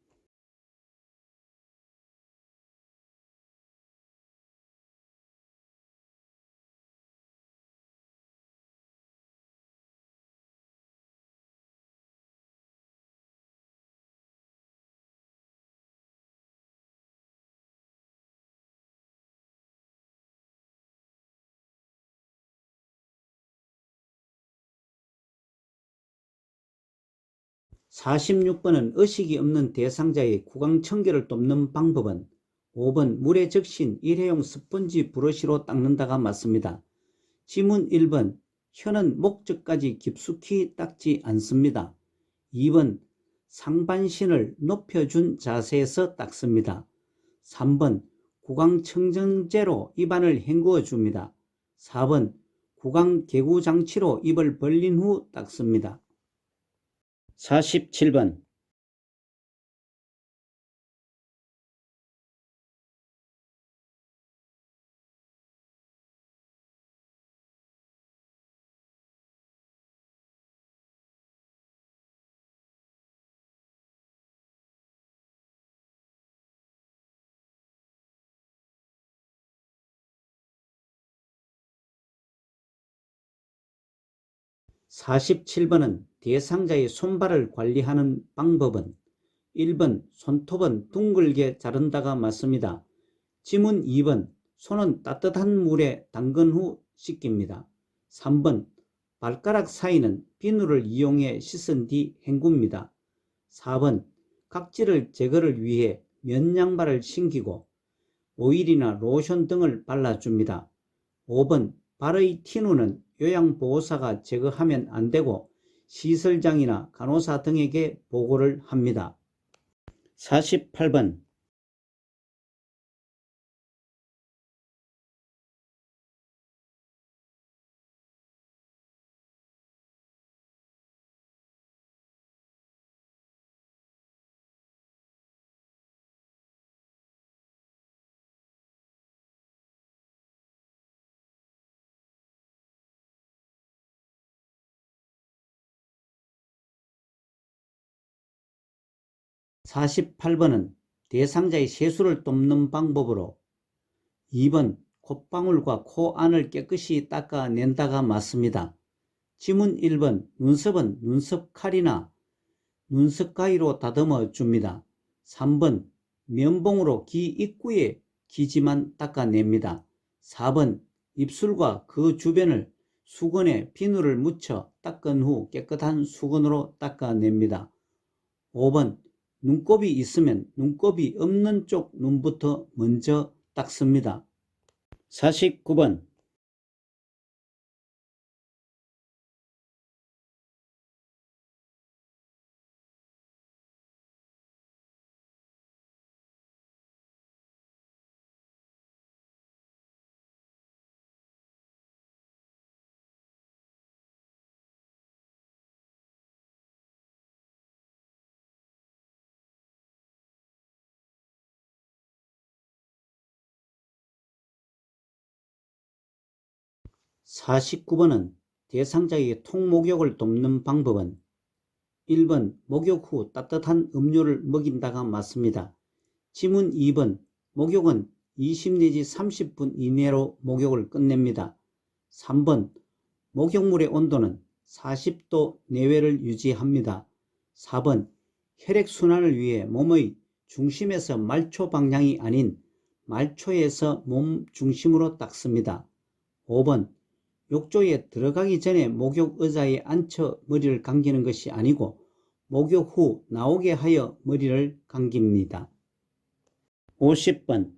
46번은 의식이 없는 대상자의 구강 청결을 돕는 방법은 5번, 물에 적신 일회용 스펀지 브러쉬로 닦는다가 맞습니다. 지문 1번, 혀는 목젖까지 깊숙이 닦지 않습니다. 2번, 상반신을 높여준 자세에서 닦습니다. 3번, 구강청정제로 입안을 헹구어 줍니다. 4번, 구강개구장치로 입을 벌린 후 닦습니다. 47번, (47번은) 대상자의 손발을 관리하는 방법은 1번, 손톱은 둥글게 자른다가 맞습니다. 지문 2번, 손은 따뜻한 물에 담근 후 씻깁니다. 3번, 발가락 사이는 비누를 이용해 씻은 뒤 헹굽니다. 4번, 각질을 제거를 위해 면 양말을 신기고 오일이나 로션 등을 발라줍니다. 5번, 발의 티누는 요양보호사가 제거하면 안되고 시설장이나 간호사 등에게 보고를 합니다. 48번, (48번은) 대상자의 세수를 돕는 방법으로 2번, 콧방울과 코 안을 깨끗이 닦아낸다가 맞습니다. 지문 1번, 눈썹은 눈썹칼이나 눈썹가위로 다듬어 줍니다. 3번, 면봉으로 귀 입구에 기지만 닦아냅니다. 4번, 입술과 그 주변을 수건에 비누를 묻혀 닦은 후 깨끗한 수건으로 닦아냅니다. 5번, 눈곱이 있으면 눈곱이 없는 쪽 눈부터 먼저 닦습니다. 49번, 49번은 대상자에게 통목욕을 돕는 방법은 1번 목욕 후 따뜻한 음료를 먹인다가 맞습니다. 지문 2번 목욕은 20 내지 30분 이내로 목욕을 끝냅니다. 3번 목욕물의 온도는 40도 내외를 유지합니다. 4번 혈액순환을 위해 몸의 중심에서 말초 방향이 아닌 말초에서 몸 중심으로 닦습니다. 5번 욕조에 들어가기 전에 목욕 의자에 앉혀 머리를 감기는 것이 아니고 목욕 후 나오게 하여 머리를 감깁니다. 50번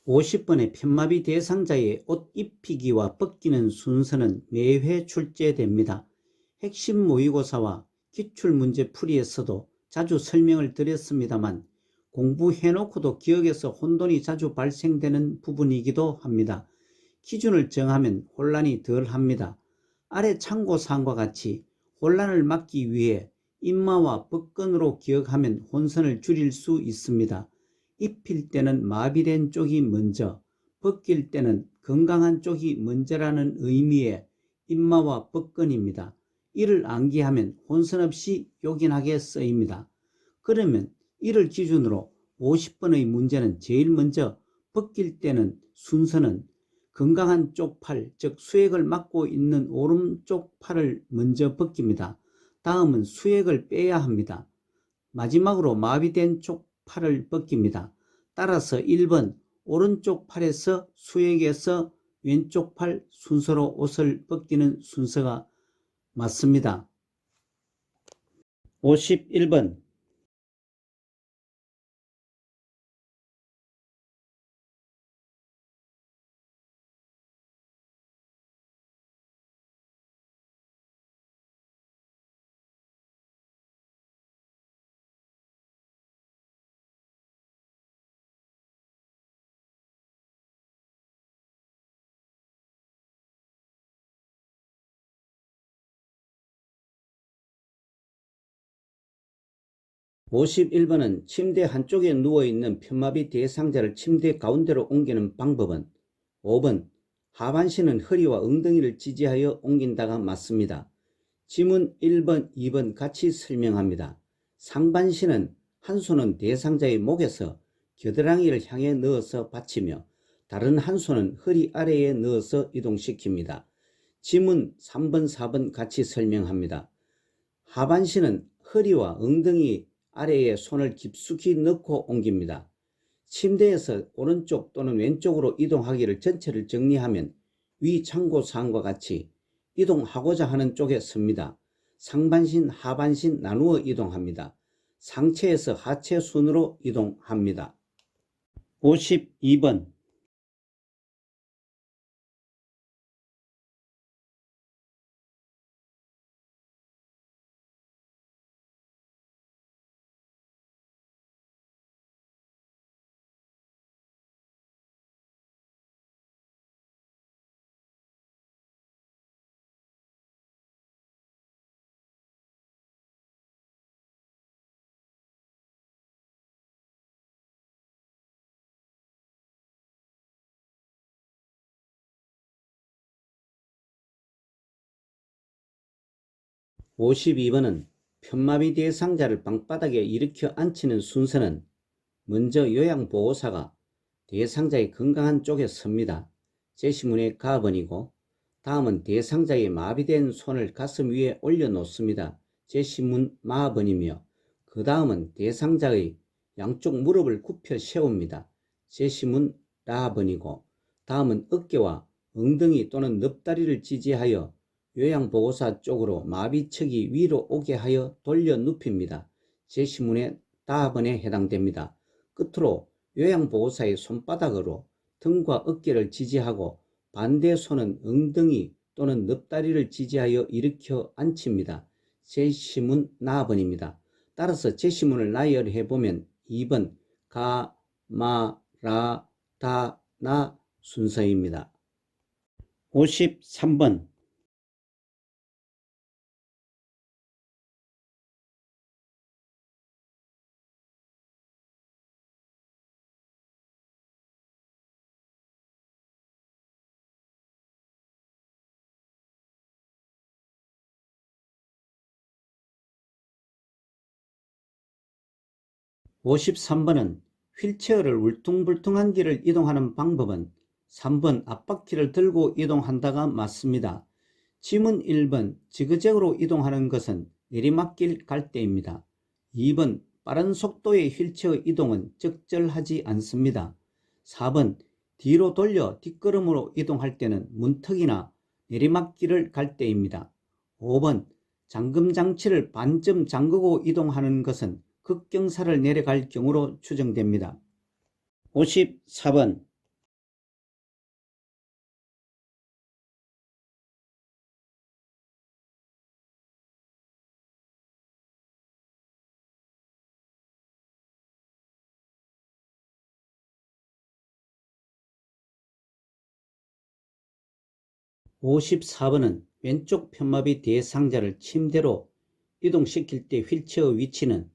50번의 편마비 대상자의 옷 입히기와 벗기는 순서는 매회 출제됩니다. 핵심 모의고사와 기출문제 풀이에서도 자주 설명을 드렸습니다만 공부해놓고도 기억에서 혼돈이 자주 발생되는 부분이기도 합니다. 기준을 정하면 혼란이 덜합니다. 아래 참고사항과 같이 혼란을 막기 위해 임마와 법근으로 기억하면 혼선을 줄일 수 있습니다. 입힐 때는 마비된 쪽이 먼저, 벗길 때는 건강한 쪽이 먼저라는 의미의 임마와 법근입니다. 이를 암기하면 혼선 없이 요긴하게 쓰입니다. 그러면 이를 기준으로 50번의 문제는 제일 먼저 벗길 때는 순서는 건강한 쪽 팔, 즉 수액을 막고 있는 오른쪽 팔을 먼저 벗깁니다. 다음은 수액을 빼야 합니다. 마지막으로 마비된 쪽 팔을 벗깁니다. 따라서 1번 오른쪽 팔에서 수액에서 왼쪽 팔 순서로 옷을 벗기는 순서가 맞습니다. 51번 51번은 침대 한쪽에 누워있는 편마비 대상자를 침대 가운데로 옮기는 방법은 5번 하반신은 허리와 엉덩이를 지지하여 옮긴다가 맞습니다. 지문 1번, 2번 같이 설명합니다. 상반신은 한 손은 대상자의 목에서 겨드랑이를 향해 넣어서 받치며 다른 한 손은 허리 아래에 넣어서 이동시킵니다. 지문 3번, 4번 같이 설명합니다. 하반신은 허리와 엉덩이 아래에 손을 깊숙이 넣고 옮깁니다. 침대에서 오른쪽 또는 왼쪽으로 이동하기를 전체를 정리하면 위 참고사항과 같이 이동하고자 하는 쪽에 섭니다. 상반신, 하반신 나누어 이동합니다. 상체에서 하체 순으로 이동합니다. 52번 52번은 편마비 대상자를 방바닥에 일으켜 앉히는 순서는 먼저 요양보호사가 대상자의 건강한 쪽에 섭니다. 제시문의 가번이고 다음은 대상자의 마비된 손을 가슴 위에 올려놓습니다. 제시문 마번이며 그 다음은 대상자의 양쪽 무릎을 굽혀 세웁니다. 제시문 라번이고 다음은 어깨와 엉덩이 또는 넙다리를 지지하여 요양보호사 쪽으로 마비척이 위로 오게 하여 돌려 눕힙니다. 제시문의 다번에 해당됩니다. 끝으로 요양보호사의 손바닥으로 등과 어깨를 지지하고 반대 손은 엉덩이 또는 넙다리를 지지하여 일으켜 앉힙니다. 제시문 나번입니다. 따라서 제시문을 나열해 보면 2번 가, 마, 라, 다, 나 순서입니다. 53번 53번은 휠체어를 울퉁불퉁한 길을 이동하는 방법은 3번 앞바퀴를 들고 이동한다가 맞습니다. 지문 1번 지그재그로 이동하는 것은 내리막길 갈 때입니다. 2번 빠른 속도의 휠체어 이동은 적절하지 않습니다. 4번 뒤로 돌려 뒷걸음으로 이동할 때는 문턱이나 내리막길을 갈 때입니다. 5번 잠금장치를 반쯤 잠그고 이동하는 것은 급경사를 내려갈 경우로 추정됩니다. 54번 54번은 왼쪽 편마비 대상자를 침대로 이동시킬 때 휠체어 위치는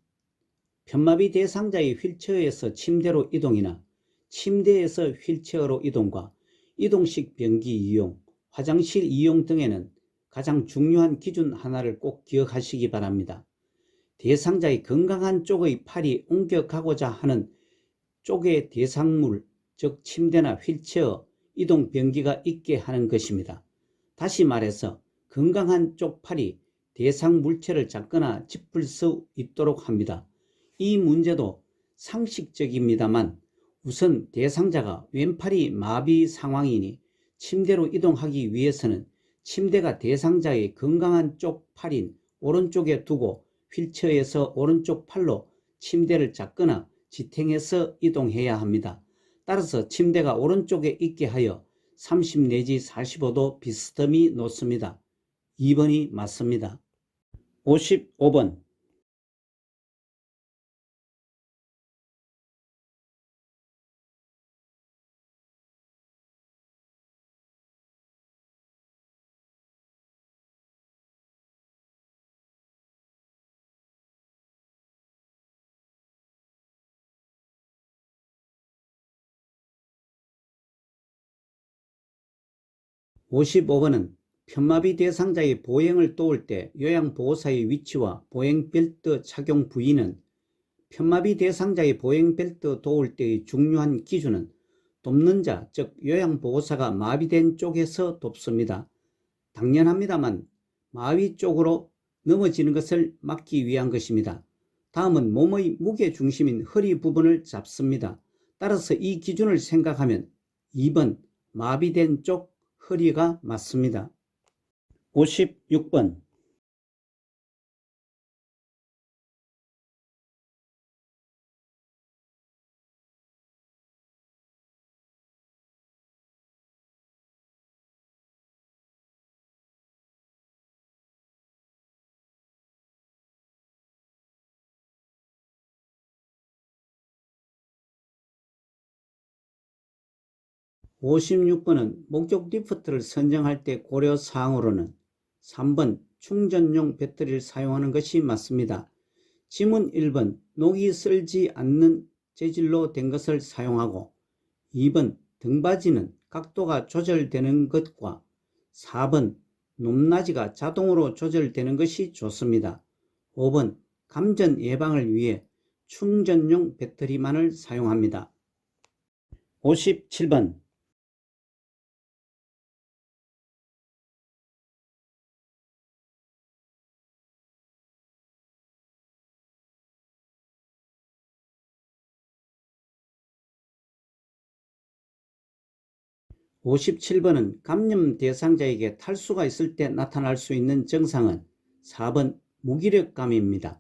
편마비 대상자의 휠체어에서 침대로 이동이나 침대에서 휠체어로 이동과 이동식 변기 이용, 화장실 이용 등에는 가장 중요한 기준 하나를 꼭 기억하시기 바랍니다. 대상자의 건강한 쪽의 팔이 옮겨가고자 하는 쪽의 대상물, 즉 침대나 휠체어, 이동 변기가 있게 하는 것입니다. 다시 말해서 건강한 쪽 팔이 대상 물체를 잡거나 짚을 수 있도록 합니다. 이 문제도 상식적입니다만 우선 대상자가 왼팔이 마비 상황이니 침대로 이동하기 위해서는 침대가 대상자의 건강한 쪽 팔인 오른쪽에 두고 휠체어에서 오른쪽 팔로 침대를 잡거나 지탱해서 이동해야 합니다. 따라서 침대가 오른쪽에 있게 하여 30 내지 45도 비스듬히 놓습니다. 2번이 맞습니다. 55번 55번은 편마비 대상자의 보행을 도울 때 요양보호사의 위치와 보행벨트 착용 부위는 편마비 대상자의 보행벨트 도울 때의 중요한 기준은 돕는 자, 즉 요양보호사가 마비된 쪽에서 돕습니다. 당연합니다만 마위 쪽으로 넘어지는 것을 막기 위한 것입니다. 다음은 몸의 무게중심인 허리 부분을 잡습니다. 따라서 이 기준을 생각하면 2번 마비된 쪽 허리가 맞습니다. 56번 56번은 목적 리프트를 선정할 때 고려사항으로는 3번 충전용 배터리를 사용하는 것이 맞습니다. 지문 1번 녹이 쓸지 않는 재질로 된 것을 사용하고 2번 등받이는 각도가 조절되는 것과 4번 높낮이가 자동으로 조절되는 것이 좋습니다. 5번 감전 예방을 위해 충전용 배터리만을 사용합니다. 57번 57번은 감염 대상자에게 탈수가 있을 때 나타날 수 있는 증상은 4번 무기력감입니다.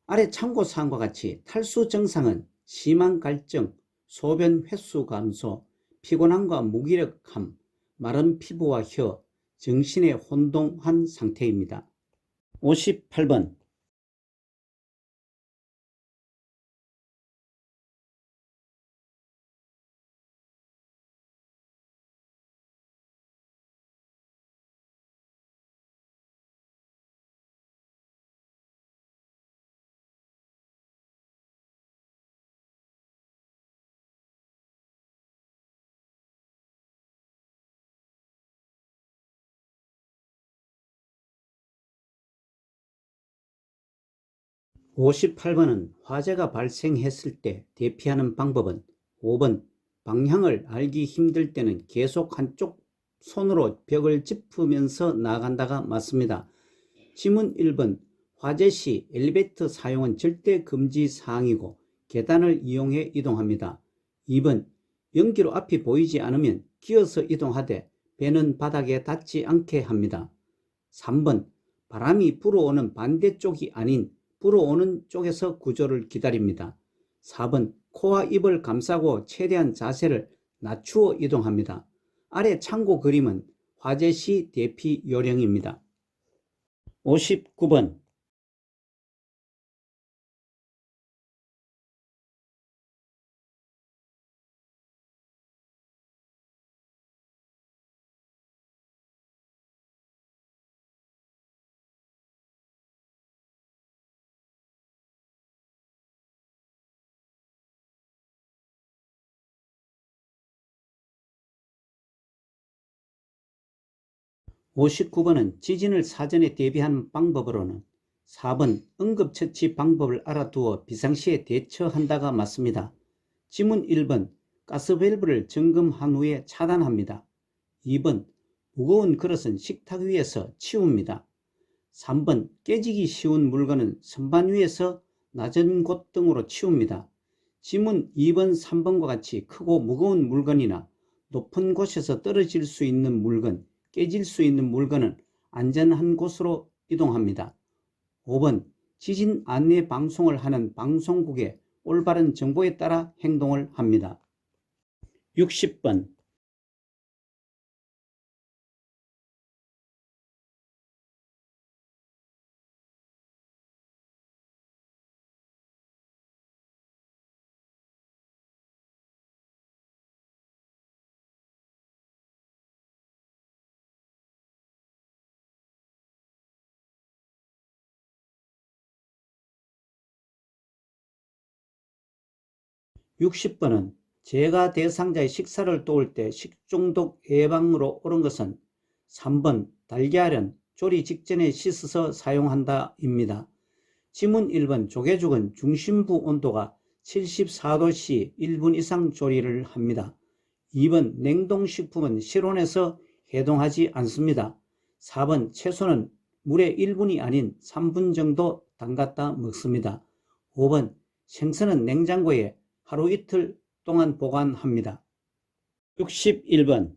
아래 참고사항과 같이 탈수 증상은 심한 갈증, 소변 횟수 감소, 피곤함과 무기력함, 마른 피부와 혀, 정신의 혼동한 상태입니다. 58번. (58번은) 화재가 발생했을 때 대피하는 방법은 5번 방향을 알기 힘들 때는 계속 한쪽 손으로 벽을 짚으면서 나아간다가 맞습니다. 지문 1번 화재 시 엘리베이터 사용은 절대 금지 사항이고 계단을 이용해 이동합니다. 2번 연기로 앞이 보이지 않으면 기어서 이동하되 배는 바닥에 닿지 않게 합니다. 3번 바람이 불어오는 반대쪽이 아닌 불어오는 쪽에서 구조를 기다립니다. 4번 코와 입을 감싸고 최대한 자세를 낮추어 이동합니다. 아래 참고 그림은 화재 시 대피 요령입니다. 59번. 59번은 지진을 사전에 대비하는 방법으로는 4번 응급처치 방법을 알아두어 비상시에 대처한다가 맞습니다. 지문 1번 가스밸브를 점검한 후에 차단합니다. 2번 무거운 그릇은 식탁 위에서 치웁니다. 3번 깨지기 쉬운 물건은 선반 위에서 낮은 곳 등으로 치웁니다. 지문 2번, 3번과 같이 크고 무거운 물건이나 높은 곳에서 떨어질 수 있는 물건, 깨질 수 있는 물건은 안전한 곳으로 이동합니다. 5번 지진 안내 방송을 하는 방송국의 올바른 정보에 따라 행동을 합니다. 60번. 60번은 재가 대상자의 식사를 도울 때 식중독 예방으로 옳은 것은 3번 달걀은 조리 직전에 씻어서 사용한다 입니다. 지문 1번 조개죽은 중심부 온도가 74도씨 1분 이상 조리를 합니다. 2번 냉동식품은 실온에서 해동하지 않습니다. 4번 채소는 물에 1분이 아닌 3분 정도 담갔다 먹습니다. 5번 생선은 냉장고에 하루 이틀 동안 보관합니다. 61번.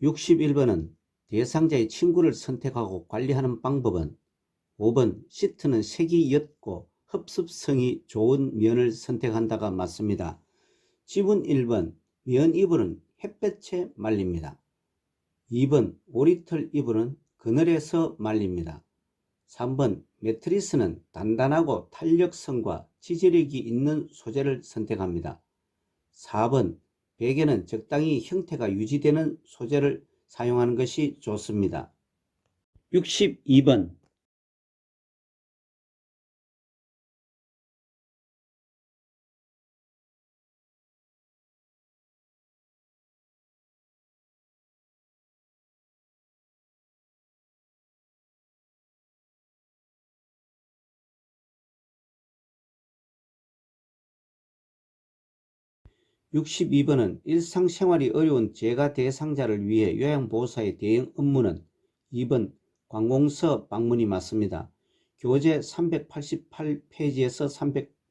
61번은 대상자의 친구를 선택하고 관리하는 방법은 5번 시트는 색이 옅고 흡습성이 좋은 면을 선택한다가 맞습니다. 지문 1번 면 이불은 햇볕에 말립니다. 2번 오리털 이불은 그늘에서 말립니다. 3번 매트리스는 단단하고 탄력성과 지지력이 있는 소재를 선택합니다. 4번 베개는 적당히 형태가 유지되는 소재를 사용하는 것이 좋습니다. 62번. 62번은 일상생활이 어려운 재가 대상자를 위해 요양보호사의 대응 업무는 2번 관공서 방문이 맞습니다. 교재 388페이지에서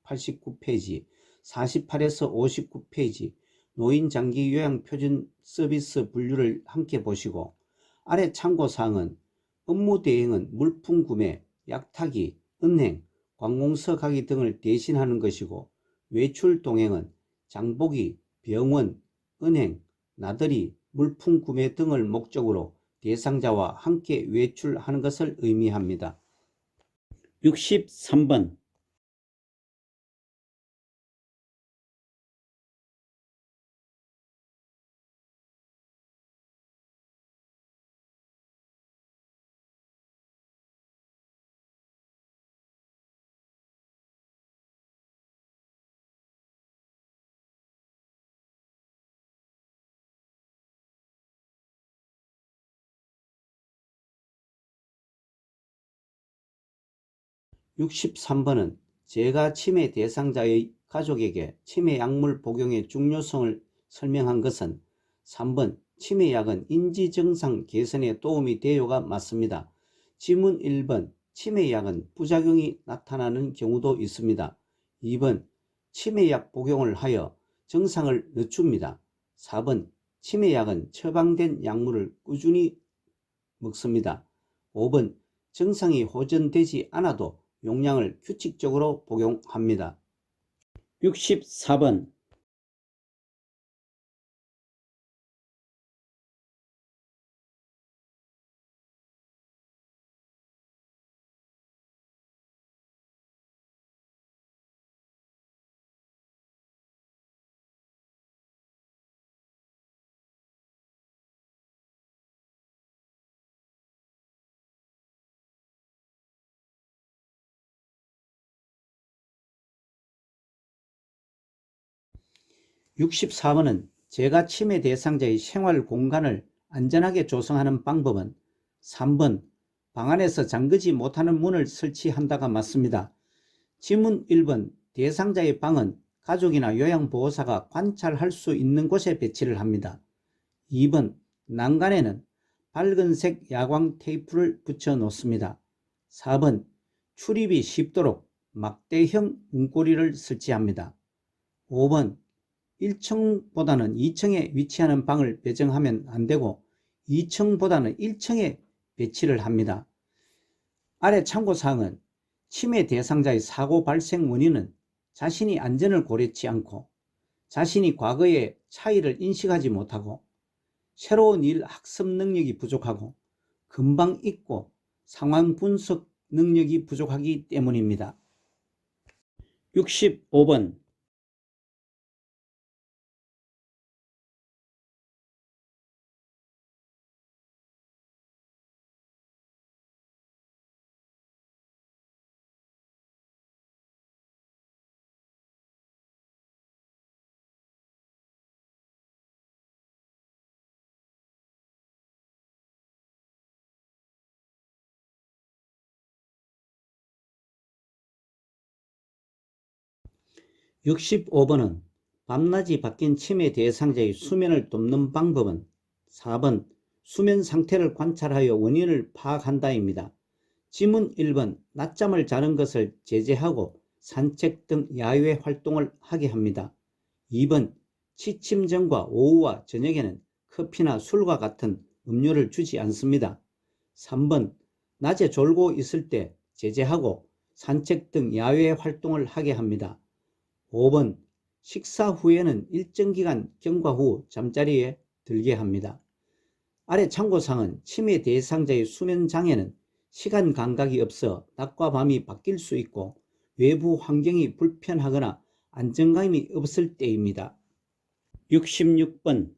389페이지, 48에서 59페이지 노인장기 요양표준 서비스 분류를 함께 보시고, 아래 참고사항은 업무 대행은 물품 구매, 약타기, 은행, 관공서 가기 등을 대신하는 것이고, 외출 동행은 장보기, 병원, 은행, 나들이, 물품 구매 등을 목적으로 대상자와 함께 외출하는 것을 의미합니다. 63번 63번은 재가 치매 대상자의 가족에게 치매 약물 복용의 중요성을 설명한 것은 3번 치매약은 인지증상 개선에 도움이 되요가 맞습니다. 지문 1번 치매약은 부작용이 나타나는 경우도 있습니다. 2번 치매약 복용을 하여 증상을 늦춥니다. 4번 치매약은 처방된 약물을 꾸준히 먹습니다. 5번 증상이 호전되지 않아도 용량을 규칙적으로 복용합니다. 64번 64번은 재가 치매 대상자의 생활 공간을 안전하게 조성하는 방법은 3번 방 안에서 잠그지 못하는 문을 설치한다가 맞습니다. 지문 1번 대상자의 방은 가족이나 요양보호사가 관찰할 수 있는 곳에 배치를 합니다. 2번 난간에는 밝은색 야광 테이프를 붙여 놓습니다. 4번 출입이 쉽도록 막대형 문고리를 설치합니다. 5번 1층보다는 2층에 위치하는 방을 배정하면 안되고 2층보다는 1층에 배치를 합니다. 아래 참고사항은 치매 대상자의 사고 발생 원인은 자신이 안전을 고려치 않고 자신이 과거의 차이를 인식하지 못하고 새로운 일 학습 능력이 부족하고 금방 잊고 상황 분석 능력이 부족하기 때문입니다. 65번 (65번은) 밤낮이 바뀐 치매 대상자의 수면을 돕는 방법은 4번 수면 상태를 관찰하여 원인을 파악한다입니다. 지문 1번 낮잠을 자는 것을 제재하고 산책 등 야외 활동을 하게 합니다. 2번 취침 전과 오후와 저녁에는 커피나 술과 같은 음료를 주지 않습니다. 3번 낮에 졸고 있을 때 제재하고 산책 등 야외 활동을 하게 합니다. 5번 식사 후에는 일정 기간 경과 후 잠자리에 들게 합니다. 아래 참고사항은 치매 대상자의 수면 장애는 시간 감각이 없어 낮과 밤이 바뀔 수 있고 외부 환경이 불편하거나 안정감이 없을 때입니다. 66번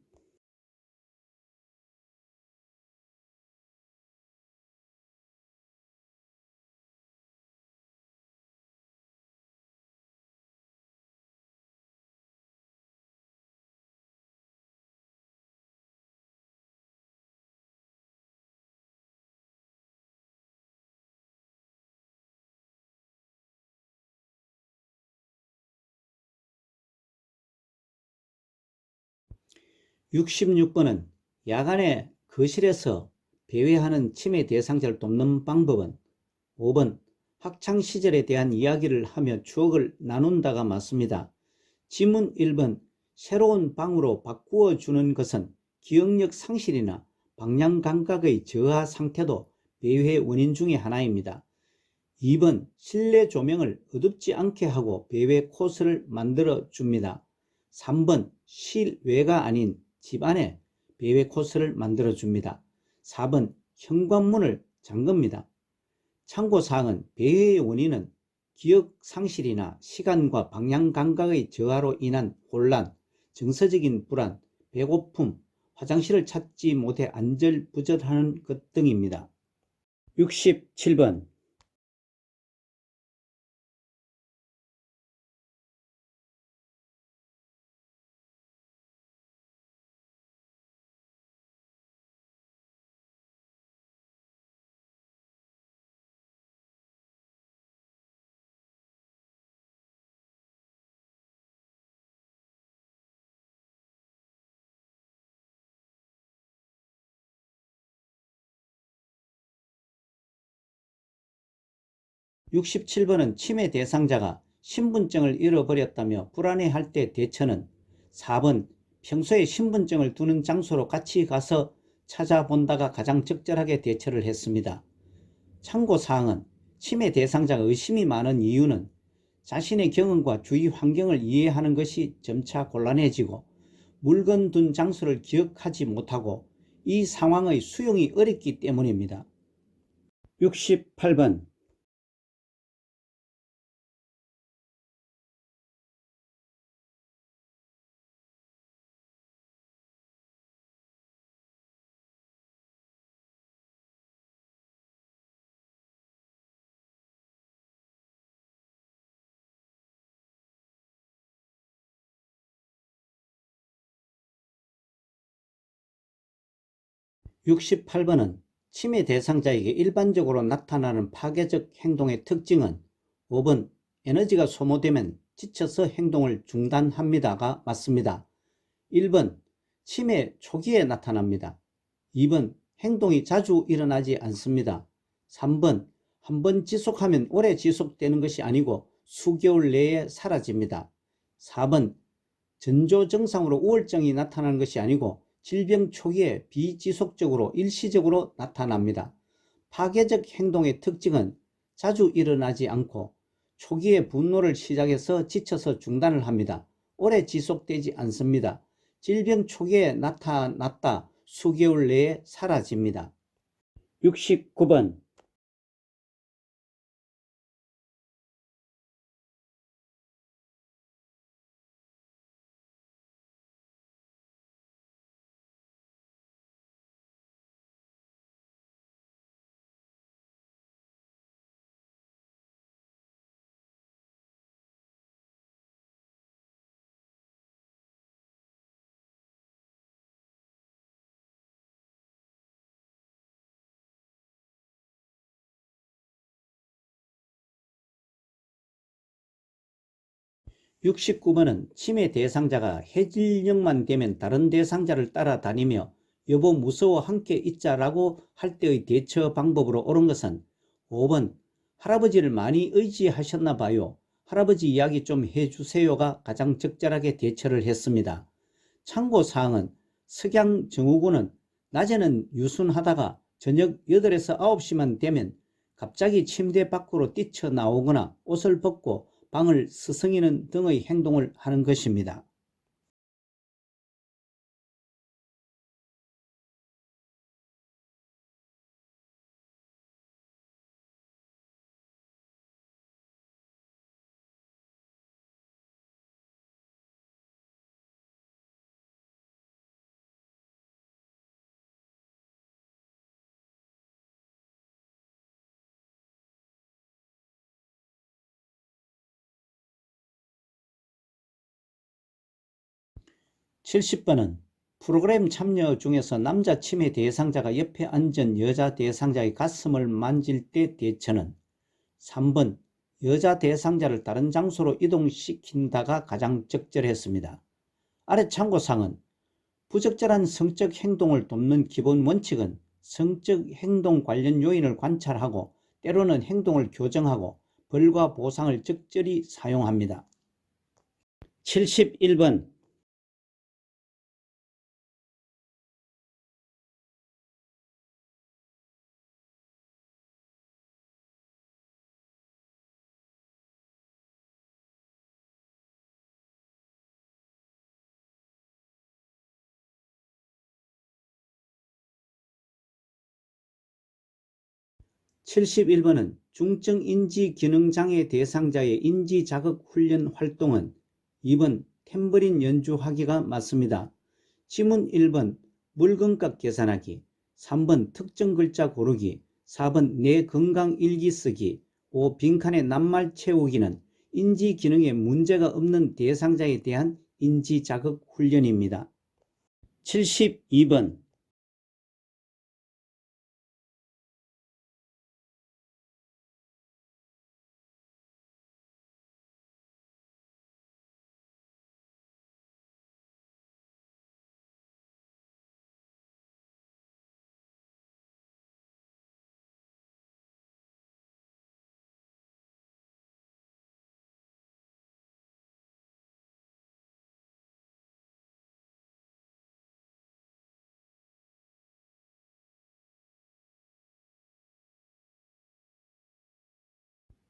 66번은 야간에 거실에서 배회하는 치매 대상자를 돕는 방법은 5번 학창시절에 대한 이야기를 하며 추억을 나눈다가 맞습니다. 지문 1번 새로운 방으로 바꾸어 주는 것은 기억력 상실이나 방향 감각의 저하 상태도 배회 원인 중의 하나입니다. 2번 실내 조명을 어둡지 않게 하고 배회 코스를 만들어 줍니다. 3번 실외가 아닌 집 안에 배회 코스를 만들어 줍니다. 4번 현관문을 잠급니다. 참고사항은 배회의 원인은 기억 상실이나 시간과 방향 감각의 저하로 인한 혼란, 정서적인 불안, 배고픔, 화장실을 찾지 못해 안절부절하는 것 등입니다. 67번 67번은 치매 대상자가 신분증을 잃어버렸다며 불안해할 때 대처는 4번 평소에 신분증을 두는 장소로 같이 가서 찾아본다가 가장 적절하게 대처를 했습니다. 참고사항은 치매 대상자가 의심이 많은 이유는 자신의 경험과 주위 환경을 이해하는 것이 점차 곤란해지고 물건 둔 장소를 기억하지 못하고 이 상황의 수용이 어렵기 때문입니다. 68번 68번은 치매 대상자에게 일반적으로 나타나는 파괴적 행동의 특징은 5번 에너지가 소모되면 지쳐서 행동을 중단합니다가 맞습니다. 1번 치매 초기에 나타납니다. 2번 행동이 자주 일어나지 않습니다. 3번 한번 지속하면 오래 지속되는 것이 아니고 수개월 내에 사라집니다. 4번 전조증상으로 우울증이 나타나는 것이 아니고 질병 초기에 비지속적으로 일시적으로 나타납니다. 파괴적 행동의 특징은 자주 일어나지 않고 초기에 분노를 시작해서 지쳐서 중단을 합니다. 오래 지속되지 않습니다. 질병 초기에 나타났다 수개월 내에 사라집니다. 69번 69번은 치매 대상자가 해질녘만 되면 다른 대상자를 따라다니며 여보 무서워 함께 있자라고 할 때의 대처 방법으로 옳은 것은 5번 할아버지를 많이 의지하셨나 봐요. 할아버지 이야기 좀 해주세요가 가장 적절하게 대처를 했습니다. 참고사항은 석양증후군은 낮에는 유순하다가 저녁 8에서 9시만 되면 갑자기 침대 밖으로 뛰쳐나오거나 옷을 벗고 방을 스승이는 등의 행동을 하는 것입니다. 70번은 프로그램 참여 중에서 남자 치매 대상자가 옆에 앉은 여자 대상자의 가슴을 만질 때 대처는 3번 여자 대상자를 다른 장소로 이동시킨다가 가장 적절했습니다. 아래 참고사항은 부적절한 성적 행동을 돕는 기본 원칙은 성적 행동 관련 요인을 관찰하고 때로는 행동을 교정하고 벌과 보상을 적절히 사용합니다. 71번 71번은 중증인지기능장애 대상자의 인지자극 훈련 활동은 2번 탬버린 연주하기가 맞습니다. 지문 1번 물건값 계산하기, 3번 특정 글자 고르기, 4번 내 건강 일기 쓰기, 5 빈칸에 낱말 채우기는 인지기능에 문제가 없는 대상자에 대한 인지자극 훈련입니다. 72번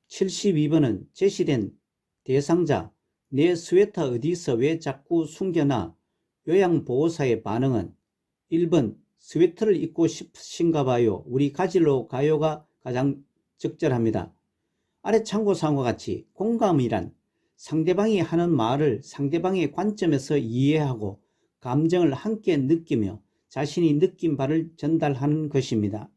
72번은 제시된 대상자 내 스웨터 어디서 왜 자꾸 숨겨놔 요양보호사의 반응은 1번 스웨터를 입고 싶으신가 봐요. 우리 가지러 가요가 가장 적절합니다. 아래 참고사항과 같이 공감이란 상대방이 하는 말을 상대방의 관점에서 이해하고 감정을 함께 느끼며 자신이 느낀 바를 전달하는 것입니다.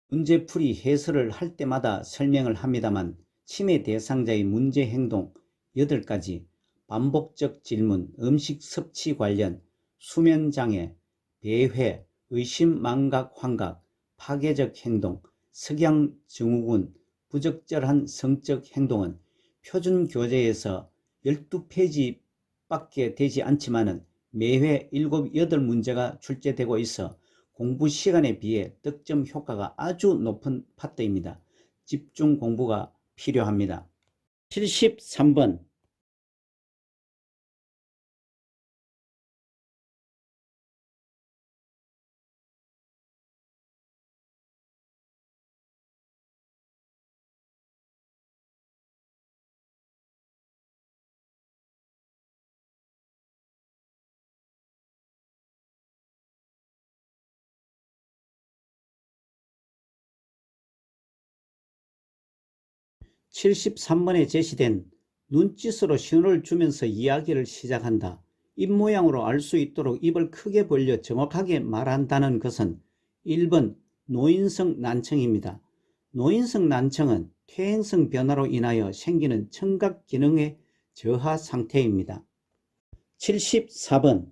문제풀이 해설을 할 때마다 설명을 합니다만 치매 대상자의 문제 행동 8가지, 반복적 질문, 음식 섭취 관련, 수면장애, 배회, 의심 망각 환각, 파괴적 행동, 석양 증후군, 부적절한 성적 행동은 표준 교재에서 12페이지밖에 되지 않지만 매회 7, 8문제가 출제되고 있어 공부 시간에 비해 득점 효과가 아주 높은 파트입니다. 집중 공부가 필요합니다. 73번 73번에 제시된 눈짓으로 신호를 주면서 이야기를 시작한다. 입모양으로 알 수 있도록 입을 크게 벌려 정확하게 말한다는 것은 1번 노인성 난청입니다. 노인성 난청은 퇴행성 변화로 인하여 생기는 청각 기능의 저하 상태입니다. 74번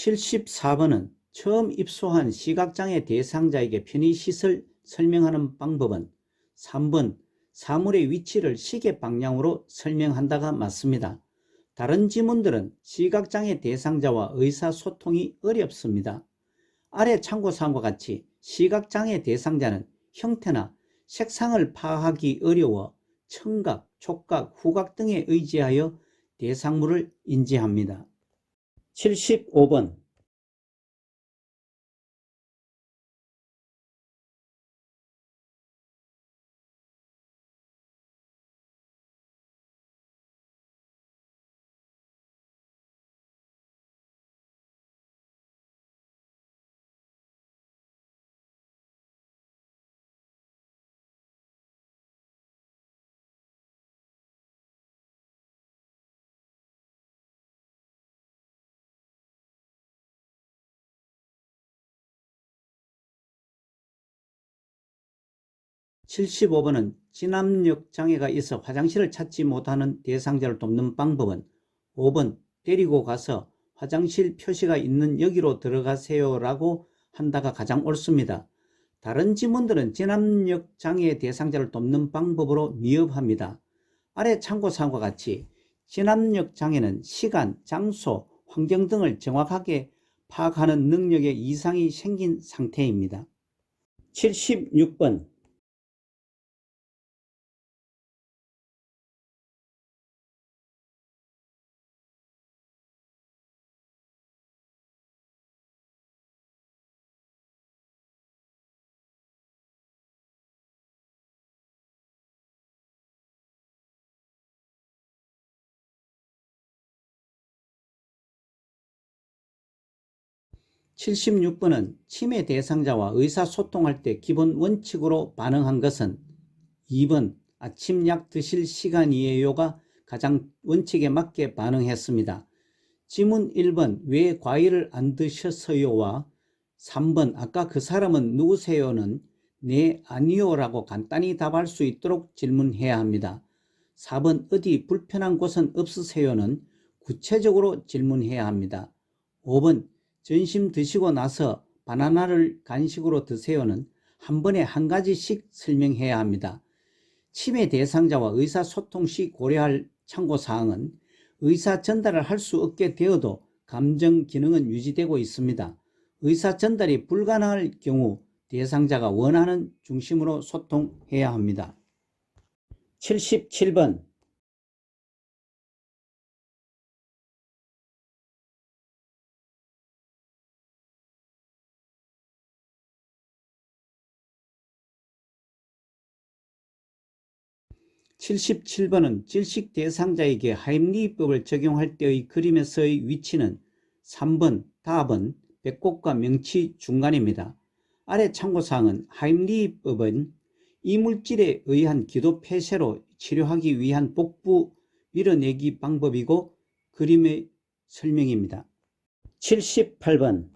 (74번은) 처음 입소한 시각장애 대상자에게 편의시설 설명하는 방법은 3번 사물의 위치를 시계 방향으로 설명한다가 맞습니다. 다른 지문들은 시각장애 대상자와 의사소통이 어렵습니다. 아래 참고사항과 같이 시각장애 대상자는 형태나 색상을 파악하기 어려워 청각, 촉각, 후각 등에 의지하여 대상물을 인지합니다. 75번 75번은 진압력 장애가 있어 화장실을 찾지 못하는 대상자를 돕는 방법은 5번 데리고 가서 화장실 표시가 있는 여기로 들어가세요 라고 한다가 가장 옳습니다. 다른 지문들은 진압력 장애 대상자를 돕는 방법으로 미흡합니다. 아래 참고사항과 같이 진압력 장애는 시간, 장소, 환경 등을 정확하게 파악하는 능력에 이상이 생긴 상태입니다. 76번 76번은 치매 대상자와 의사소통할 때 기본 원칙으로 반응한 것은 2번 아침 약 드실 시간이에요가 가장 원칙에 맞게 반응했습니다. 지문 1번 왜 과일을 안 드셨어요와 3번 아까 그 사람은 누구세요는 네 아니요 라고 간단히 답할 수 있도록 질문해야 합니다. 4번 어디 불편한 곳은 없으세요는 구체적으로 질문해야 합니다. 5번 점심 드시고 나서 바나나를 간식으로 드세요는 한 번에 한 가지씩 설명해야 합니다. 치매 대상자와 의사소통 시 고려할 참고사항은 의사 전달을 할 수 없게 되어도 감정 기능은 유지되고 있습니다. 의사 전달이 불가능할 경우 대상자가 원하는 중심으로 소통해야 합니다. 77번 77번은 질식 대상자에게 하임리히법을 적용할 때의 그림에서의 위치는 3번 답은 배꼽과 명치 중간입니다. 아래 참고사항은 하임리히법은 이물질에 의한 기도 폐쇄로 치료하기 위한 복부 밀어내기 방법이고 그림의 설명입니다. 78번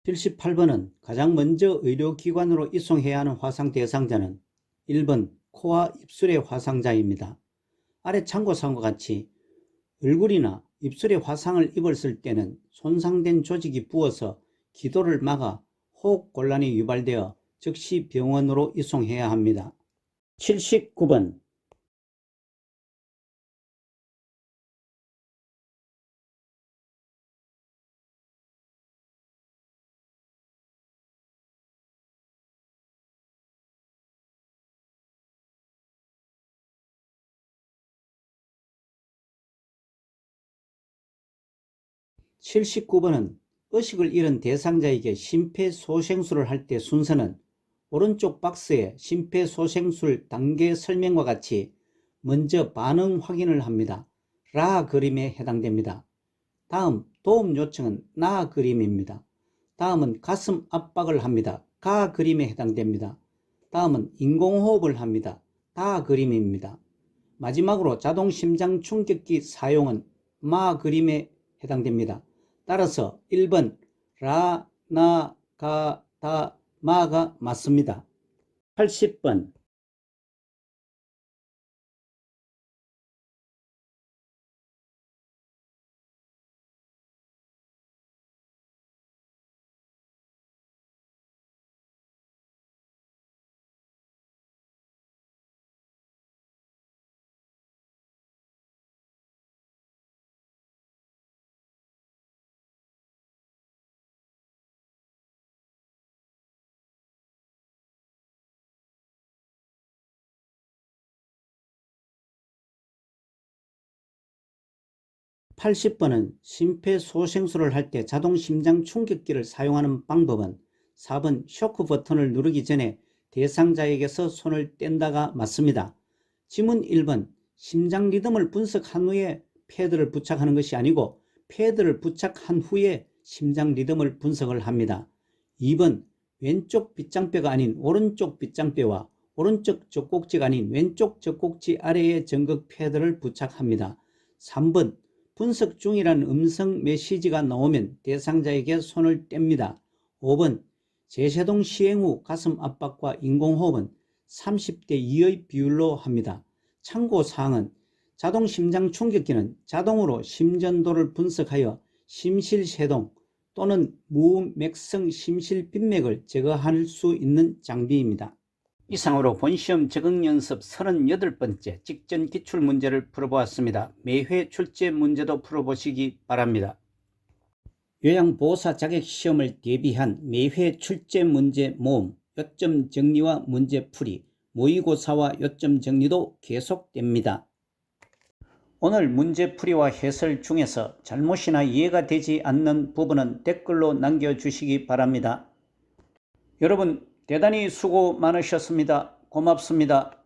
78번은 가장 먼저 의료기관으로 이송해야 하는 화상 대상자는 1번 코와 입술의 화상자입니다. 아래 참고사항과 같이 얼굴이나 입술에 화상을 입었을 때는 손상된 조직이 부어서 기도를 막아 호흡곤란이 유발되어 즉시 병원으로 이송해야 합니다. 79번 79번은 의식을 잃은 대상자에게 심폐소생술을 할 때 순서는 오른쪽 박스에 심폐소생술 단계 설명과 같이 먼저 반응 확인을 합니다. 라 그림에 해당됩니다. 다음 도움 요청은 나 그림입니다. 다음은 가슴 압박을 합니다. 가 그림에 해당됩니다. 다음은 인공호흡을 합니다. 다 그림입니다. 마지막으로 자동 심장 충격기 사용은 마 그림에 해당됩니다. 따라서 1번 라, 나, 가, 다, 마가 맞습니다. 80번 80번은 심폐소생술을 할 때 자동 심장 충격기를 사용하는 방법은 4번 쇼크 버튼을 누르기 전에 대상자에게서 손을 뗀다가 맞습니다. 지문 1번 심장 리듬을 분석한 후에 패드를 부착하는 것이 아니고 패드를 부착한 후에 심장 리듬을 분석을 합니다. 2번 왼쪽 빗장뼈가 아닌 오른쪽 빗장뼈와 오른쪽 젖꼭지가 아닌 왼쪽 젖꼭지 아래에 전극 패드를 부착합니다. 3번 분석 중이라는 음성 메시지가 나오면 대상자에게 손을 뗍니다. 5번 제세동 시행 후 가슴 압박과 인공호흡은 30대 2의 비율로 합니다. 참고사항은 자동 심장 충격기는 자동으로 심전도를 분석하여 심실세동 또는 무맥성 심실빈맥을 제거할 수 있는 장비입니다. 이상으로 본시험 적응연습 38번째 직전 기출문제를 풀어보았습니다. 매회 출제 문제도 풀어보시기 바랍니다. 요양보호사 자격시험을 대비한 매회 출제 문제 모음, 요점 정리와 문제 풀이, 모의고사와 요점 정리도 계속됩니다. 오늘 문제풀이와 해설 중에서 잘못이나 이해가 되지 않는 부분은 댓글로 남겨주시기 바랍니다. 여러분 대단히 수고 많으셨습니다. 고맙습니다.